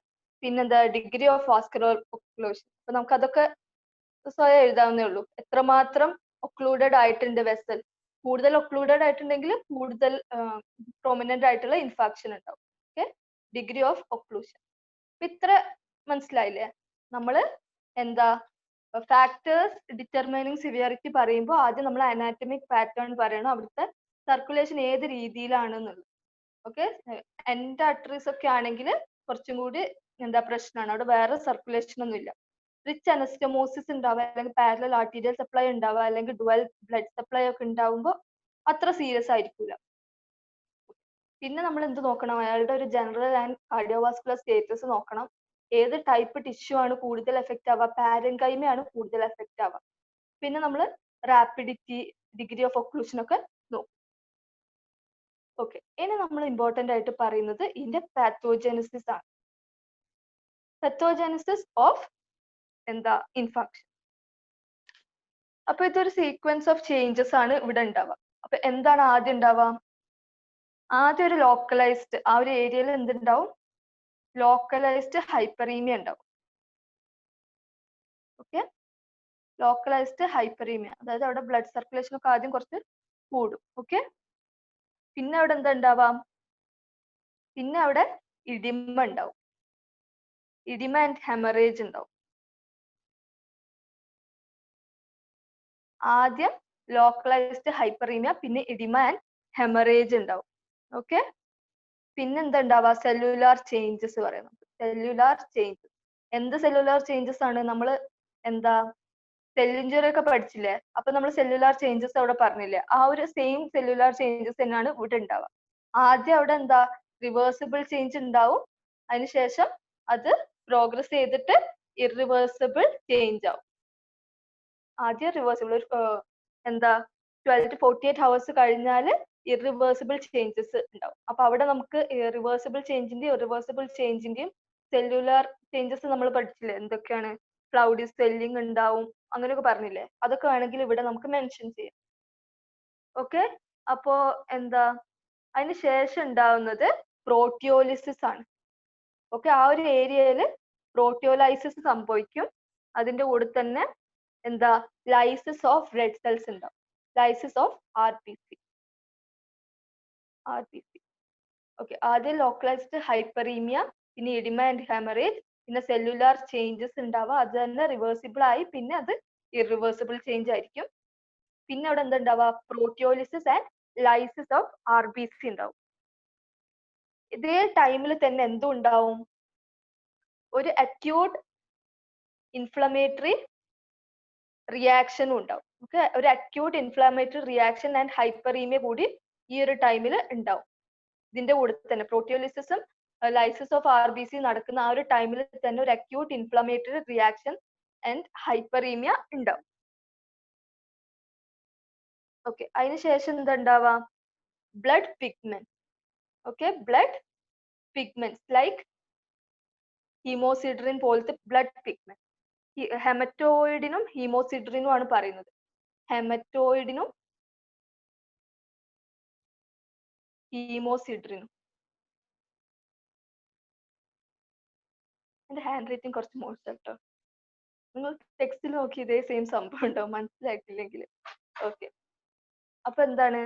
പിന്നെന്താ ഡിഗ്രി ഓഫ് വാസ്കുലർ ഒക്ലൂഷൻ. അപ്പൊ നമുക്ക് അതൊക്കെ സ്വയം എഴുതാവുന്നേ ഉള്ളൂ. എത്രമാത്രം ഒക്ലൂഡഡ് ആയിട്ടുണ്ട് വെസൽ, കൂടുതൽ ഒക്ലൂഡഡ് ആയിട്ടുണ്ടെങ്കിൽ കൂടുതൽ പ്രൊമിനന്റ് ആയിട്ടുള്ള ഇൻഫാക്ഷൻ ഉണ്ടാവും. Okay, degree of occlusion. ഇത്ര മനസ്സിലായില്ലേ? നമ്മള് ഫാക്ടേഴ്സ് ഡിറ്റർമൈനിങ് സിവിയറിറ്റി പറയുമ്പോൾ ആദ്യം നമ്മൾ അനാറ്റമിക് പാറ്റേൺ പറയണം, അവിടുത്തെ സർക്കുലേഷൻ ഏത് രീതിയിലാണെന്നുള്ളത്. ഓക്കെ, എൻഡാർട്ടറീസ് ഒക്കെ ആണെങ്കിൽ കുറച്ചും കൂടി എന്താ പ്രശ്നമാണ്, അവിടെ വേറെ സർക്കുലേഷൻ ഒന്നും ഇല്ല. റിച്ച് അനസ്റ്റമോസിസ് ഉണ്ടാവുക, അല്ലെങ്കിൽ പാരലൽ ആർട്ടീരിയൽ സപ്ലൈ ഉണ്ടാവുക, അല്ലെങ്കിൽ ഡുവൽ ബ്ലഡ് സപ്ലൈ ഒക്കെ ഉണ്ടാവുമ്പോൾ അത്ര സീരിയസ് ആയിരിക്കില്ല. പിന്നെ നമ്മൾ എന്ത് നോക്കണം, അയാളുടെ ഒരു ജനറൽ ആൻഡ് കാർഡിയോവാസ്കുലർ സ്റ്റേറ്റസ് നോക്കണം. ഏത് ടൈപ്പ് ടിഷ്യൂ ആണ് കൂടുതൽ എഫക്റ്റ് ആവുക, പാരൻകൈമയാണ് കൂടുതൽ എഫക്റ്റ് ആവുക. പിന്നെ നമ്മൾ റാപ്പിഡിറ്റി, ഡിഗ്രി ഓഫ് ഒക്ലൂഷൻ ഒക്കെ നോക്കും. ഓക്കെ, ഇനി നമ്മൾ ഇമ്പോർട്ടന്റ് ആയിട്ട് പറയുന്നത് ഇതിന്റെ പാത്തോജനസിസ് ആണ്. പാത്തോജനസിസ് ഓഫ് എന്താ ഇൻഫെക്ഷൻ. അപ്പൊ ഇതൊരു സീക്വൻസ് ഓഫ് ചേഞ്ചസ് ആണ് ഇവിടെ ഉണ്ടാവുക. അപ്പൊ എന്താണ് ആദ്യം ഉണ്ടാവുക? ആദ്യം ഒരു ലോക്കലൈസ്ഡ്, ആ ഒരു ഏരിയയിൽ എന്തുണ്ടാവും, ലോക്കലൈസ്ഡ് ഹൈപ്പറീമിയ ഉണ്ടാവും. ഓക്കെ, ലോക്കലൈസ്ഡ് ഹൈപ്പറീമിയ, അതായത് അവിടെ ബ്ലഡ് സർക്കുലേഷൻ ഒക്കെ ആദ്യം കുറച്ച് കൂടും. ഓക്കെ, പിന്നെ അവിടെ എന്താ ഉണ്ടാവാം, പിന്നെ അവിടെ ഇഡിമ ഉണ്ടാവും, ഇഡിമ ആൻഡ് ഹെമറേജ് ഉണ്ടാവും. ആദ്യം ലോക്കലൈസ്ഡ് ഹൈപ്പറീമിയ, പിന്നെ ഇഡിമ ആൻഡ് ഹെമറേജ് ഉണ്ടാവും. ഓക്കെ, പിന്നെ എന്താ ഉണ്ടാവുക, സെല്ലുലാർ ചേഞ്ചസ് പറയുന്നത്. സെല്ലുലാർ ചേഞ്ചസ്, എന്ത് സെല്ലുലാർ ചേഞ്ചസ് ആണ്? നമ്മൾ എന്താ സെല്ലിഞ്ചറി ഒക്കെ പഠിച്ചില്ലേ, അപ്പൊ നമ്മൾ സെല്ലുലാർ ചേഞ്ചസ് അവിടെ പറഞ്ഞില്ലേ, ആ ഒരു സെയിം സെല്ലുലാർ ചേഞ്ചസ് തന്നെയാണ് ഇവിടെ ഉണ്ടാവുക. ആദ്യം അവിടെ എന്താ റിവേഴ്സിബിൾ ചേഞ്ച് ഉണ്ടാവും, അതിനുശേഷം അത് പ്രോഗ്രസ് ചെയ്തിട്ട് ഇറിവേഴ്സിബിൾ ചേഞ്ച് ആവും. ആദ്യം റിവേഴ്സിബിൾ, എന്താ 12 to 48 hours കഴിഞ്ഞാൽ ഇറിവേഴ്സിബിൾ ചേഞ്ചസ് ഉണ്ടാവും. അപ്പൊ അവിടെ നമുക്ക് റിവേഴ്സിബിൾ ചേഞ്ചിന്റെയും ഇറിവേഴ്സിബിൾ ചേഞ്ചിന്റെയും സെല്ലുലാർ ചേഞ്ചസ് നമ്മൾ പഠിച്ചില്ലേ, എന്തൊക്കെയാണ്? ക്ലൗഡി സ്വെല്ലിംഗ് ഉണ്ടാവും, അങ്ങനെയൊക്കെ പറഞ്ഞില്ലേ, അതൊക്കെ വേണമെങ്കിൽ ഇവിടെ നമുക്ക് മെൻഷൻ ചെയ്യാം. ഓക്കെ, അപ്പോ എന്താ അതിന് ശേഷം ഉണ്ടാവുന്നത് പ്രോട്ടിയോലിസിസ് ആണ്. ഓക്കെ, ആ ഒരു ഏരിയയിൽ പ്രോട്ടിയോലൈസിസ് സംഭവിക്കും. അതിന്റെ കൂടെ തന്നെ എന്താ ലൈസിസ് ഓഫ് റെഡ് സെൽസ് ഉണ്ടാവും, ലൈസിസ് ഓഫ് RBC. ഓക്കെ, ആദ്യം ലോക്കലൈസ്ഡ് ഹൈപ്പറീമിയ, പിന്നെ ഇഡിമ ആൻഡ് ഹെമറേജ്, പിന്നെ സെല്ലുലാർ ചേഞ്ചസ് ഉണ്ടാവുക, അത് തന്നെ റിവേഴ്സിബിൾ ആയി പിന്നെ അത് ഇറിവേഴ്സിബിൾ ചേഞ്ച് ആയിരിക്കും. പിന്നെ അവിടെ എന്താ ഉണ്ടാവുക, പ്രോട്ടിയോലിസിസ് ആൻഡ് ലൈസിസ് ഓഫ് RBC ഉണ്ടാവും. ഇതേ ടൈമിൽ തന്നെ എന്തും ഉണ്ടാവും, ഒരു അക്യൂട്ട് ഇൻഫ്ലമേറ്ററി റിയാക്ഷനും ഉണ്ടാവും. ഓക്കെ, ഒരു അക്യൂട്ട് ഇൻഫ്ലമേറ്ററി റിയാക്ഷൻ ആൻഡ് ഹൈപ്പറീമിയ കൂടി ഈ ഒരു ടൈമിൽ ഉണ്ടാവും. ഇതിന്റെ കൂടെ തന്നെ പ്രോട്ടിയോലിസിസും ലൈസിസ് ഓഫ് RBC നടക്കുന്ന ആ ഒരു ടൈമിൽ തന്നെ ഒരു acute inflammatory reaction and hyperaemia ഉണ്ടാവും. ഓക്കെ, അതിനുശേഷം എന്താ ഉണ്ടാവുക, blood pigment. Okay, blood pigments like haemosiderin പോലത്തെ ബ്ലഡ് പിഗ്മെന്റ്. ഹെമറ്റോയിഡിനും ഹീമോസിഡ്രിനും ആണ് പറയുന്നത്. ഹെമറ്റോയിഡിനും ഹീമോസിഡ്രിനും. എന്റെ ഹാൻഡ് റൈറ്റിംഗ് കുറച്ച് മോശം കേട്ടോ, നിങ്ങൾ ടെക്സ്റ്റിൽ നോക്കി ഇതേ സെയിം സംഭവം ഉണ്ടാവും, മനസ്സിലായിട്ടില്ലെങ്കിൽ. ഓക്കെ, അപ്പൊ എന്താണ്,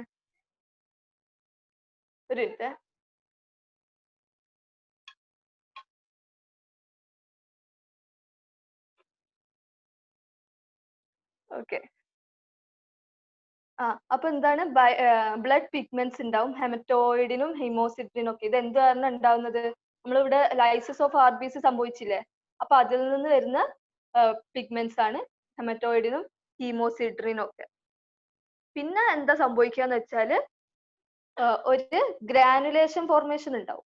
ഒരു മിനിറ്റ്. ഓക്കെ, അപ്പൊ എന്താണ്, ബ്ലഡ് പിഗ്മെന്റ്സ് ഉണ്ടാവും ഹെമറ്റോയിഡിനും ഹീമോസിഡ്രിനും ഒക്കെ. ഇത് എന്ത് കാരണം ഉണ്ടാവുന്നത്, നമ്മളിവിടെ ലൈസിസ് ഓഫ് RBC സംഭവിച്ചില്ലേ, അപ്പൊ അതിൽ നിന്ന് വരുന്ന പിഗ്മെന്റ്സ് ആണ് ഹെമറ്റോയിഡിനും ഹീമോസിഡ്രിനും ഒക്കെ. പിന്നെ എന്താ സംഭവിക്കാന്ന് വെച്ചാല് ഒരു ഗ്രാനുലേഷൻ ഫോർമേഷൻ ഉണ്ടാവും.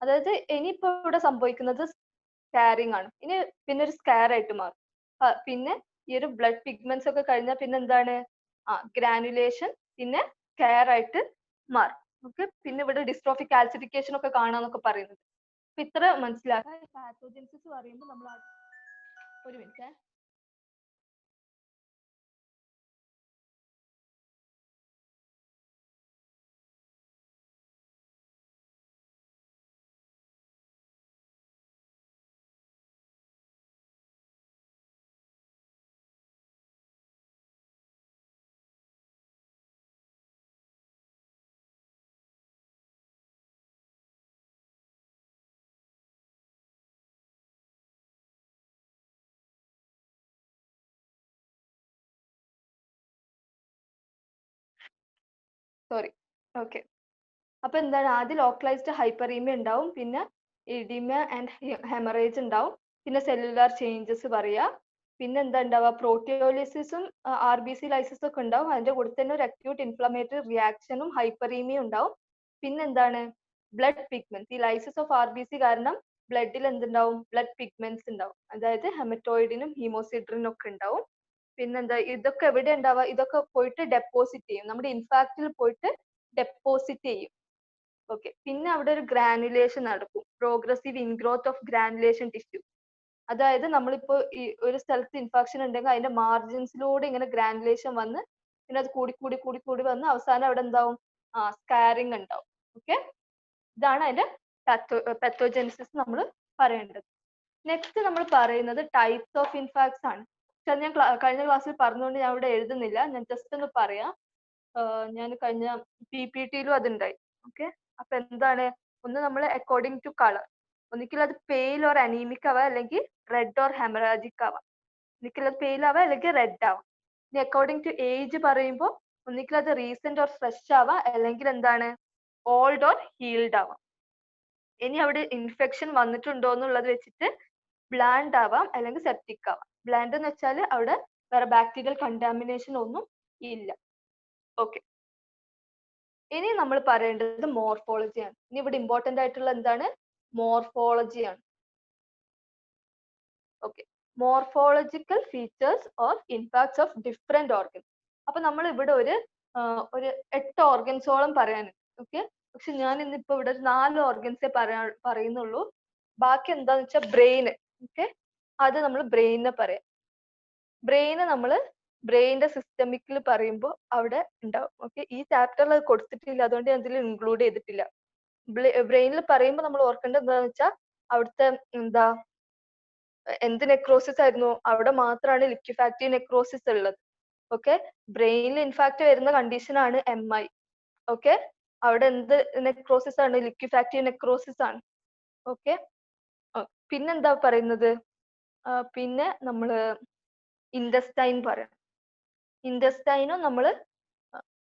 അതായത് ഇനിയിപ്പോ ഇവിടെ സംഭവിക്കുന്നത് സ്കാരിങ് ആണ്, ഇനി പിന്നെ ഒരു സ്കാർ ആയിട്ട് മാറും. പിന്നെ ഈ ഒരു ബ്ലഡ് പിഗ്മെന്റ്സ് ഒക്കെ കഴിഞ്ഞാൽ പിന്നെ എന്താണ്, ഗ്രാനുലേഷൻ, പിന്നെ സ്കാർ ആയിട്ട് മാറും. ഓക്കെ, പിന്നെ ഇവിടെ ഡിസ്ട്രോഫിക് കാൽസിഫിക്കേഷൻ ഒക്കെ കാണാന്നൊക്കെ പറയുന്നത്. അപ്പൊ ഇത്ര മനസ്സിലാക്കാം. പാത്തോജൻസിസ് പറയുമ്പോൾ നമ്മൾ ഒരു മിനിറ്റ് സോറി. ഓക്കെ. അപ്പൊ എന്താണ്, ആദ്യം ലോക്കലൈസ്ഡ് ഹൈപ്പറീമിയ ഉണ്ടാവും, പിന്നെ ഇഡിമ ആൻഡ് ഹെമറേജ് ഉണ്ടാവും, പിന്നെ സെല്ലുലാർ ചേഞ്ചസ് പറയാ, പിന്നെ എന്താ ഉണ്ടാവുക, പ്രോട്ടിയോലിസിസും RBC ലൈസിസും ഒക്കെ ഉണ്ടാവും. അതിന്റെ കൂടെ തന്നെ ഒരു അക്യൂട്ട് ഇൻഫ്ലമേറ്ററി റിയാക്ഷനും ഹൈപ്പറീമിയും ഉണ്ടാവും. പിന്നെ എന്താണ്, ബ്ലഡ് പിഗ്മെന്റ്സ്. ഈ ലൈസിസ് ഓഫ് RBC കാരണം ബ്ലഡിൽ എന്തുണ്ടാവും, ബ്ലഡ് പിഗ്മെന്റ്സ് ഉണ്ടാവും, അതായത് ഹെമറ്റോയിഡിനും ഹീമോസിഡ്രിനും ഒക്കെ ഉണ്ടാവും. പിന്നെന്താ, ഇതൊക്കെ എവിടെ ഉണ്ടാവുക, ഇതൊക്കെ പോയിട്ട് ഡെപ്പോസിറ്റ് ചെയ്യും, നമ്മുടെ ഇൻഫാക്റ്റിൽ പോയിട്ട് ഡെപ്പോസിറ്റ് ചെയ്യും. ഓക്കെ. പിന്നെ അവിടെ ഒരു ഗ്രാനുലേഷൻ നടക്കും, പ്രോഗ്രസീവ് ഇൻഗ്രോത്ത് ഓഫ് ഗ്രാനുലേഷൻ ടിഷ്യൂ. അതായത് നമ്മളിപ്പോ ഈ ഒരു സ്ഥലത്ത് ഇൻഫെക്ഷൻ ഉണ്ടെങ്കിൽ അതിന്റെ മാർജിൻസിലൂടെ ഇങ്ങനെ ഗ്രാനുലേഷൻ വന്ന് പിന്നെ അത് കൂടി കൂടി കൂടി കൂടി വന്ന് അവസാനം അവിടെ എന്താവും, സ്കാരിങ് ഉണ്ടാവും. ഓക്കെ. ഇതാണ് അതിന്റെ പത്തോജെനിസിസ് നമ്മൾ പറയേണ്ടത്. നെക്സ്റ്റ് നമ്മൾ പറയുന്നത് ടൈപ്സ് ഓഫ് ഇൻഫാക്ട്സ് ആണ്. പക്ഷെ ഞാൻ കഴിഞ്ഞ ക്ലാസ്സിൽ പറഞ്ഞുകൊണ്ട് ഞാൻ ഇവിടെ എഴുതുന്നില്ല, ഞാൻ ജസ്റ്റ് ഒന്ന് പറയാം. ഞാൻ കഴിഞ്ഞ PPT-യിലും അതുണ്ടായി. ഓക്കെ. അപ്പൊ എന്താണ്, ഒന്ന് നമ്മൾ അക്കോർഡിംഗ് ടു കളർ, ഒന്നിക്കൽ അത് പെയിൽ ഓർ അനീമിക് ആവാം, അല്ലെങ്കിൽ റെഡ് ഓർ ഹെമറാജിക് ആവാം. ഒന്നിക്കൽ അത് പെയിൽ ആവാം അല്ലെങ്കിൽ റെഡ് ആവാം. ഇനി അക്കോർഡിംഗ് ടു ഏജ് പറയുമ്പോൾ ഒന്നിക്കൽ അത് റീസെന്റ് ഓർ ഫ്രഷ് ആവാം, അല്ലെങ്കിൽ എന്താണ് ഓൾഡ് ഓർ ഹീൽഡ് ആവാം. ഇനി അവിടെ ഇൻഫെക്ഷൻ വന്നിട്ടുണ്ടോ എന്നുള്ളത് വെച്ചിട്ട് ബ്ലാൻഡ് ആവാം അല്ലെങ്കിൽ സെപ്റ്റിക് ആവാം. ബ്ലാൻഡ് എന്ന് വെച്ചാൽ അവിടെ വേറെ ബാക്ടീരിയൽ കണ്ടാമിനേഷൻ ഒന്നും ഇല്ല. ഓക്കെ. ഇനി നമ്മൾ പറയേണ്ടത് മോർഫോളജിയാണ്. ഇനി ഇവിടെ ഇമ്പോർട്ടന്റ് ആയിട്ടുള്ള എന്താണ്, മോർഫോളജിയാണ്. Okay. Morphological features or infarcts of different organs. അപ്പൊ നമ്മൾ ഇവിടെ ഒരു 8 ഓർഗൻസോളം പറയാനുണ്ട്. ഓക്കെ. പക്ഷെ ഞാൻ ഇന്നിപ്പോ ഇവിടെ 4 ഓർഗൻസേ പറയുന്നുള്ളൂ. ബാക്കി എന്താന്ന് വെച്ചാൽ ബ്രെയിന്. ഓക്കെ. അത് നമ്മൾ ബ്രെയിനെ പറയാം. ബ്രെയിന് നമ്മൾ ബ്രെയിനിന്റെ സിസ്റ്റമിക്കിൽ പറയുമ്പോൾ അവിടെ ഉണ്ടാവും. ഓക്കെ. ഈ ചാപ്റ്ററിൽ അത് കൊടുത്തിട്ടില്ല, അതുകൊണ്ട് ഞാൻ ഇതിൽ ഇൻക്ലൂഡ് ചെയ്തിട്ടില്ല. ബ്രെയിനിൽ പറയുമ്പോൾ നമ്മൾ ഓർക്കേണ്ടത് എന്താണെന്ന് വെച്ചാൽ അവിടുത്തെ എന്താ എന്ത് നെക്രോസിസ് ആയിരുന്നു, അവിടെ മാത്രമാണ് ലിക്വിഫാക്റ്റീവ് നെക്രോസിസ് ഉള്ളത്. ഓക്കെ. ബ്രെയിനിൽ ഇൻഫാക്ട് വരുന്ന കണ്ടീഷൻ ആണ് MI. ഓക്കെ. അവിടെ എന്ത് നെക്രോസിസ് ആണ്, ലിക്വിഫാക്റ്റീവ് നെക്രോസിസ് ആണ്. ഓക്കെ. പിന്നെന്താ പറയുന്നത്, പിന്നെ നമ്മള് ഇൻഡസ്റ്റൈൻ പറയണം. ഇൻഡസ്റ്റൈനും നമ്മള്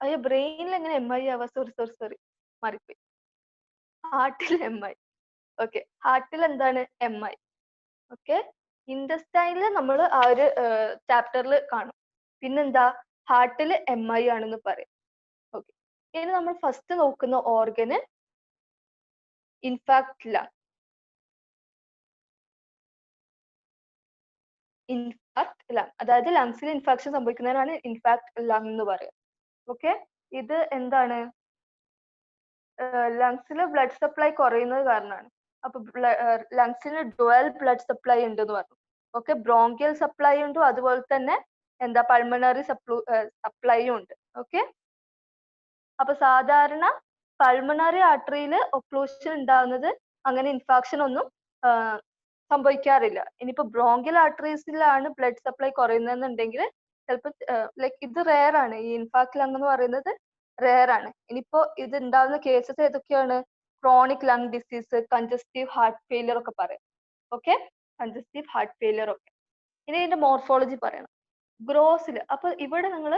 അയ്യോ ബ്രെയിനിൽ എങ്ങനെ MI ആവാ, സോറി മാറിപ്പോയി. ഹാർട്ടിൽ MI. ഓക്കെ. ഹാർട്ടിൽ എന്താണ് MI. ഓക്കെ. ഇൻഡസ്റ്റൈനിൽ നമ്മൾ ആ ഒരു ചാപ്റ്ററിൽ കാണും. പിന്നെന്താ, ഹാർട്ടിൽ MI ആണെന്ന് പറയും. ഓക്കെ. ഇനി നമ്മൾ ഫസ്റ്റ് നോക്കുന്ന ഓർഗന് ഇൻഫാക്ട് ലങ്. ഇൻഫാക്ട് ലങ് അതായത് ലങ്സിൽ ഇൻഫെക്ഷൻ സംഭവിക്കുന്നതിനാണ് ഇൻഫാക്ട് ലങ് എന്ന് പറയുക. ഓക്കെ. ഇത് എന്താണ്, ലങ്സിൽ ബ്ലഡ് സപ്ലൈ കുറയുന്നത് കാരണമാണ്. അപ്പൊ ലങ്സിന് ഡുവൽ ബ്ലഡ് സപ്ലൈ ഉണ്ടെന്ന് പറഞ്ഞു. ഓക്കെ. ബ്രോങ്കിയൽ സപ്ലൈ ഉണ്ട്, അതുപോലെ തന്നെ എന്താ പൾമണറി സപ്ലൈയും ഉണ്ട്. ഓക്കെ. അപ്പൊ സാധാരണ പൾമണറി ആർട്ടറിയിൽ ഒക്ലൂഷൻ ഉണ്ടാകുന്നത് അങ്ങനെ ഇൻഫെക്ഷൻ ഒന്നും സംഭവിക്കാറില്ല. ഇനിയിപ്പോ ബ്രോങ്കിയൽ ആർട്ടറീസിലാണ് ബ്ലഡ് സപ്ലൈ കുറയുന്നതെന്നുണ്ടെങ്കിൽ ചിലപ്പോൾ ലൈക്ക് ഇത് റെയർ ആണ്, ഈ ഇൻഫാക്ട് ലങ് എന്ന് പറയുന്നത് റെയർ ആണ്. ഇനിയിപ്പോ ഇത് ഉണ്ടാകുന്ന കേസസ് ഏതൊക്കെയാണ്, chronic lung disease, congestive heart failure ഒക്കെ പറയാം. ഓക്കെ. കൺജസ്റ്റീവ് ഹാർട്ട് ഫെയിലിയർ ഒക്കെ. ഇനി ഇതിന്റെ മോർഫോളജി പറയണം. ഗ്രോസിൽ, അപ്പൊ ഇവിടെ നിങ്ങൾ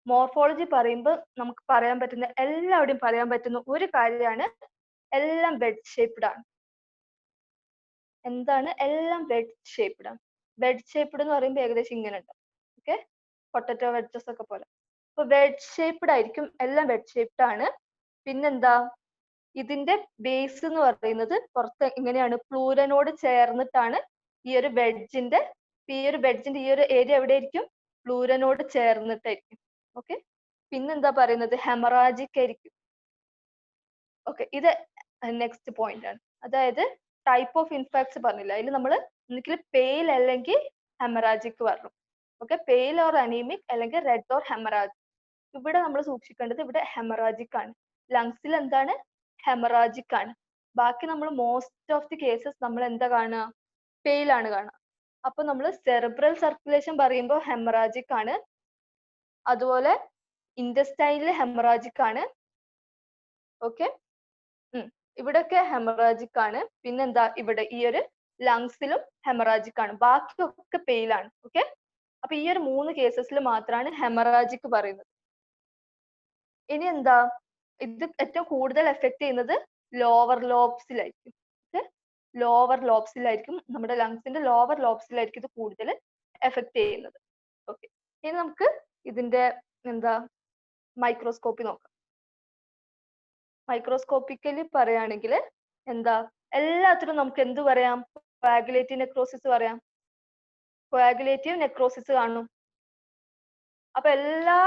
മോർഫോളജി പറയുമ്പോൾ നമുക്ക് പറയാൻ പറ്റുന്ന, എല്ലാവരുടെയും പറയാൻ പറ്റുന്ന ഒരു കാര്യമാണ്, എല്ലാം വെഡ് ഷേപ്ഡ് ആണ്. എന്താണ്, എല്ലാം വെഡ് ഷേപ്ഡ് ആണ്. വെഡ് ഷേപ്ഡ് എന്ന് പറയുമ്പോൾ ഏകദേശം ഇങ്ങനെ ഉണ്ട്. ഓക്കെ. പൊട്ടറ്റോ വെഡ്ജസ് ഒക്കെ പോലെ. അപ്പൊ വെഡ് ഷേപ്ഡ് ആയിരിക്കും, എല്ലാം വെഡ് ഷേപ്ഡ് ആണ്. പിന്നെന്താ, ഇതിന്റെ ബേസ് എന്ന് പറയുന്നത് പുറത്ത് ഇങ്ങനെയാണ്, പ്ലൂരനോട് ചേർന്നിട്ടാണ് ഈ ഒരു വെഡ്ജിന്റെ ഈ ഒരു ഏരിയ എവിടെ ആയിരിക്കും, പ്ലൂരനോട് ചേർന്നിട്ടായിരിക്കും. ഓക്കെ. പിന്നെന്താ പറയുന്നത്, ഹെമറാജിക് ആയിരിക്കും. ഓക്കെ. ഇത് നെക്സ്റ്റ് പോയിന്റ് ആണ്. അതായത് ടൈപ്പ് ഓഫ് ഇൻഫാക്ട്സ് പറഞ്ഞില്ല, അതിൽ നമ്മൾ ഒന്നുകിൽ പെയിൽ അല്ലെങ്കിൽ ഹെമറാജിക് പറഞ്ഞു. ഓക്കെ. പെയിൽ ഓർ അനീമിക് അല്ലെങ്കിൽ റെഡ് ഓർ ഹെമറാജിക്. ഇവിടെ നമ്മൾ സൂക്ഷിക്കേണ്ടത് ഇവിടെ ഹെമറാജിക് ആണ്. ലങ്സിൽ എന്താണ്, ഹെമറാജിക് ആണ്. ബാക്കി നമ്മൾ മോസ്റ്റ് ഓഫ് ദി കേസസ് നമ്മൾ എന്താ കാണുക, പെയിൽ ആണ് കാണുക. അപ്പൊ നമ്മൾ സെറിബ്രൽ സർക്കുലേഷൻ പറയുമ്പോൾ ഹെമറാജിക് ആണ്, അതുപോലെ ഇൻഡസ്റ്റൈനിൽ ഹെമറാജിക് ആണ്. ഓക്കെ. ഇവിടെയൊക്കെ ഹെമറാജിക് ആണ്. പിന്നെന്താ, ഇവിടെ ഈ ഒരു ലങ്സിലും ഹെമറാജിക് ആണ്, ബാക്കിയൊക്കെ പെയിലാണ്. ഓക്കെ. അപ്പൊ ഈ ഒരു 3 കേസസിൽ മാത്രമാണ് ഹെമറാജിക് പറയുന്നത്. ഇനി എന്താ, ഇത് ഏറ്റവും കൂടുതൽ എഫക്ട് ചെയ്യുന്നത് ലോവർ ലോബ്സിലായിരിക്കും. ലോവർ ലോബ്സിലായിരിക്കും, നമ്മുടെ ലങ്സിന്റെ ലോവർ ലോബ്സിലായിരിക്കും ഇത് കൂടുതൽ എഫക്ട് ചെയ്യുന്നത്. ഓക്കെ, ഇനി നമുക്ക് ഇതിന്റെ എന്താ മൈക്രോസ്കോപ്പി നോക്കാം. മൈക്രോസ്കോപ്പിക്കലി പറയുകയാണെങ്കിൽ എന്താ എല്ലാത്തിനും നമുക്ക് എന്ത് പറയാം? കോയാഗുലേറ്റീവ് നെക്രോസിസ് പറയാം. കോയാഗുലേറ്റീവ് നെക്രോസിസ് കാണും. അപ്പൊ എല്ലാ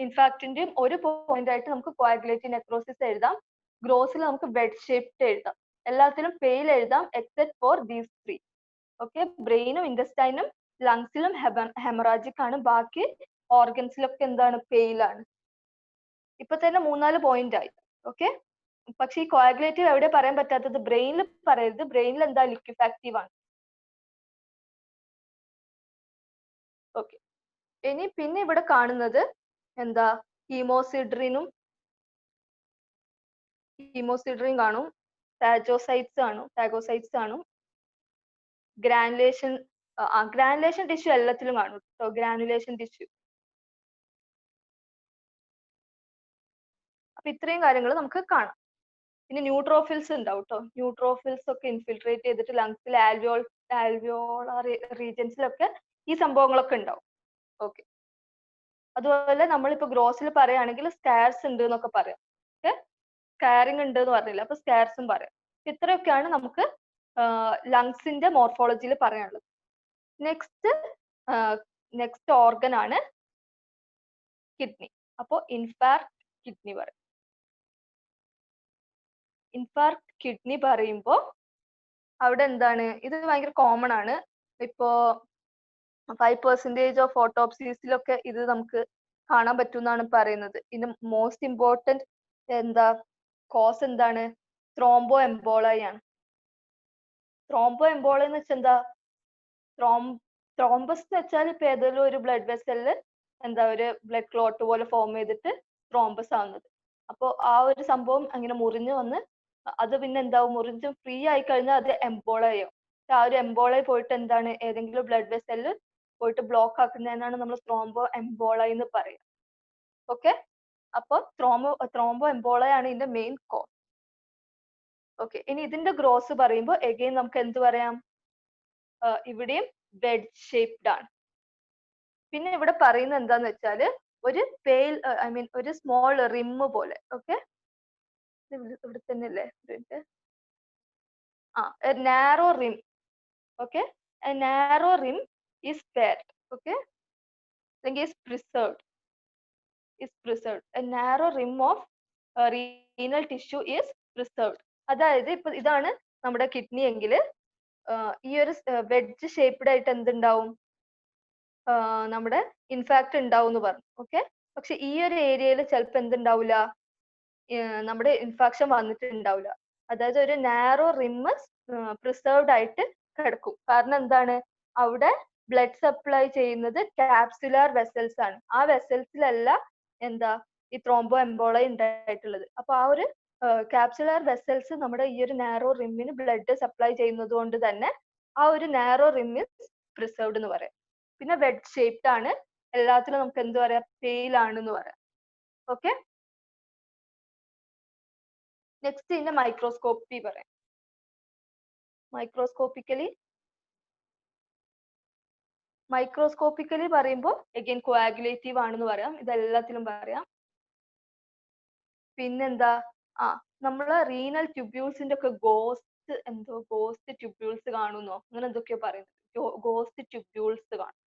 ഇൻഫാക്റ്റിന്റെയും ഒരു പോയിന്റ് ആയിട്ട് നമുക്ക് കോയാഗുലേറ്റീവ് നെക്രോസിസ് എഴുതാം. ഗ്രോസിൽ നമുക്ക് ബെഡ് ഷേപ്ഡ് എഴുതാം. എല്ലാത്തിലും പെയിൽ എഴുതാം except for these three. Okay, ബ്രെയിനും ഇൻഡസ്റ്റൈനും ലങ്സിലും ഹെമറാജിക് ആണ്. ബാക്കി ഓർഗൻസിലൊക്കെ എന്താണ്? പെയിലാണ്. ഇപ്പൊ തന്നെ 3-4 പോയിന്റ് ആയി. ഓക്കെ, പക്ഷെ ഈ കോയാഗുലേറ്റീവ് എവിടെ പറയാൻ പറ്റാത്തത്? ബ്രെയിനിൽ പറയരുത്. ബ്രെയിനിൽ എന്താ? ലിക്വിഫാക്റ്റീവ് ആണ്. ഓക്കെ, ഇനി പിന്നെ ഇവിടെ കാണുന്നത് എന്താ? ഹീമോസിഡ്രിനും കാണും, ഫാഗോസൈറ്റ്സ് കാണും, ഗ്രാനുലേഷൻ ടിഷ്യൂ എല്ലാത്തിലും കാണും കേട്ടോ. Granulation tissue. അപ്പൊ ഇത്രയും കാര്യങ്ങൾ നമുക്ക് കാണാം. പിന്നെ ന്യൂട്രോഫിൽസ് ഉണ്ടാവും കേട്ടോ. ന്യൂട്രോഫിൽസ് ഒക്കെ ഇൻഫിൽട്രേറ്റ് ചെയ്തിട്ട് ലങ്സിൽ ആൽവിയോളാർ റീജിയൻസിലൊക്കെ ഈ സംഭവങ്ങളൊക്കെ ഉണ്ടാവും. ഓക്കെ, അതുപോലെ നമ്മളിപ്പോ ഗ്രോസിൽ പറയുകയാണെങ്കിൽ സ്കാർസ് ഉണ്ട് എന്നൊക്കെ പറയാം. ഓക്കെ, സ്കാരിങ് ഉണ്ട് എന്ന് പറഞ്ഞില്ല, അപ്പൊ സ്കാർസും പറയാം. ഇത്രയൊക്കെയാണ് നമുക്ക് ലങ്സിന്റെ മോർഫോളജിയിൽ പറയാനുള്ളത്. നെക്സ്റ്റ് ഓർഗൻ ആണ് കിഡ്നി. അപ്പോ ഇൻഫാർക്ട് കിഡ്നി പറയും. ഇൻഫാർക്ട് കിഡ്നി പറയുമ്പോൾ അവിടെ എന്താണ്? ഇത് ഭയങ്കര കോമൺ ആണ്. ഇപ്പോ 5% ഓഫ് ഓട്ടോപ്സീസിലൊക്കെ ഇത് നമുക്ക് കാണാൻ പറ്റും എന്നാണ് പറയുന്നത്. ഇതിന് മോസ്റ്റ് ഇമ്പോർട്ടന്റ് എന്താ കോസ് എന്താണ്? ത്രോംബോ എംബോളൈ ആണ്. ത്രോംബോ എംബോളൈ എന്ന് വെച്ചാൽ എന്താ? ത്രോംബസ് എന്ന് വെച്ചാൽ ഇപ്പൊ ഏതെങ്കിലും ഒരു ബ്ലഡ് വെസലില് എന്താ ഒരു ബ്ലഡ് ക്ലോട്ട് പോലെ ഫോം ചെയ്തിട്ട് ത്രോംബസ് ആവുന്നത്. അപ്പോൾ ആ ഒരു സംഭവം അങ്ങനെ മുറിഞ്ഞു വന്ന് അത് പിന്നെ എന്താവും? മുറിഞ്ഞ് ഫ്രീ ആയി കഴിഞ്ഞാൽ അത് എംബോളൈ ആവും. ആ ഒരു എംബോളൈ പോയിട്ട് എന്താണ്? ഏതെങ്കിലും ബ്ലഡ് വെസലിൽ പോയിട്ട് ബ്ലോക്ക് ആക്കുന്നതിനാണ് നമ്മൾ ത്രോംബോ എംബോളൈ എന്ന് പറയുക. ഓക്കെ, അപ്പൊ ത്രോംബോ എംബോളൈ ആണ് ഇതിന്റെ മെയിൻ കോസ്. ഓക്കെ, ഇനി ഇതിന്റെ ഗ്രോസ് പറയുമ്പോൾ എഗെയിൻ നമുക്ക് എന്ത് പറയാം? ഇവിടെയും ബെഡ് ഷേപ്ഡ് ആണ്. പിന്നെ ഇവിടെ പറയുന്നത് എന്താന്ന് വെച്ചാല് ഒരു പെയിൽ ഒരു സ്മോൾ റിം പോലെ. ഓക്കെ, ഇവിടെ തന്നെ അല്ലേ? Narrow rim. Okay, narrow rim is spared. Okay, അല്ലെങ്കിൽ is preserved. A narrow rim of renal tissue is preserved. അതായത് ഇപ്പൊ ഇതാണ് നമ്മുടെ കിഡ്നി എങ്കിൽ ഈ ഒരു വെഡ്ജ് ഷേപ്ഡ് ആയിട്ട് എന്തുണ്ടാവും? നമ്മുടെ ഇൻഫാക്ട് ഉണ്ടാവും എന്ന് പറഞ്ഞു. ഓക്കെ, പക്ഷെ ഈ ഒരു ഏരിയയിൽ ചിലപ്പോൾ എന്തുണ്ടാവില്ല? നമ്മുടെ ഇൻഫാക്ഷൻ വന്നിട്ടുണ്ടാവില്ല. അതായത് ഒരു നാരോ റിം പ്രിസർവ്ഡ് ആയിട്ട് കിടക്കും. കാരണം എന്താണ്? അവിടെ ബ്ലഡ് സപ്ലൈ ചെയ്യുന്നത് കാപ്സുലാർ വെസൽസ് ആണ്. ആ വെസൽസിലല്ല എന്താ ഈ ത്രോംബോ എംബോളൈ ഉണ്ടായിട്ടുള്ളത്. അപ്പൊ ആ ഒരു കാപ്സുലാർ വെസൽസ് നമ്മുടെ ഈ ഒരു നാരോ റിമ്മിന് ബ്ലഡ് സപ്ലൈ ചെയ്യുന്നത് കൊണ്ട് തന്നെ ആ ഒരു നാരോ റിം ഇസ് പ്രിസർവ്ഡ് എന്ന് പറയാം. പിന്നെ വെഡ് ഷേപ്ഡ് ആണ്. എല്ലാത്തിലും നമുക്ക് എന്ത് പറയാം? പെയിൽ ആണെന്ന് പറയാം. ഓക്കെ, നെക്സ്റ്റ് ഇതിന്റെ മൈക്രോസ്കോപ്പി പറയാം. മൈക്രോസ്കോപ്പിക്കലി പറയുമ്പോൾ എഗെയിൻ കോയാഗുലേറ്റീവ് ആണെന്ന് പറയാം. ഇതെല്ലാത്തിലും പറയാം. പിന്നെന്താ? നമ്മള് റീനൽ ട്യൂബ്യൂൾസിന്റെ ഒക്കെ ഗോസ്റ്റ് ട്യൂബ്യൂൾസ് കാണുന്നോ അങ്ങനെ എന്തൊക്കെയോ പറയുന്നത്. ഗോസ്റ്റ് ട്യൂബ്യൂൾസ് കാണും.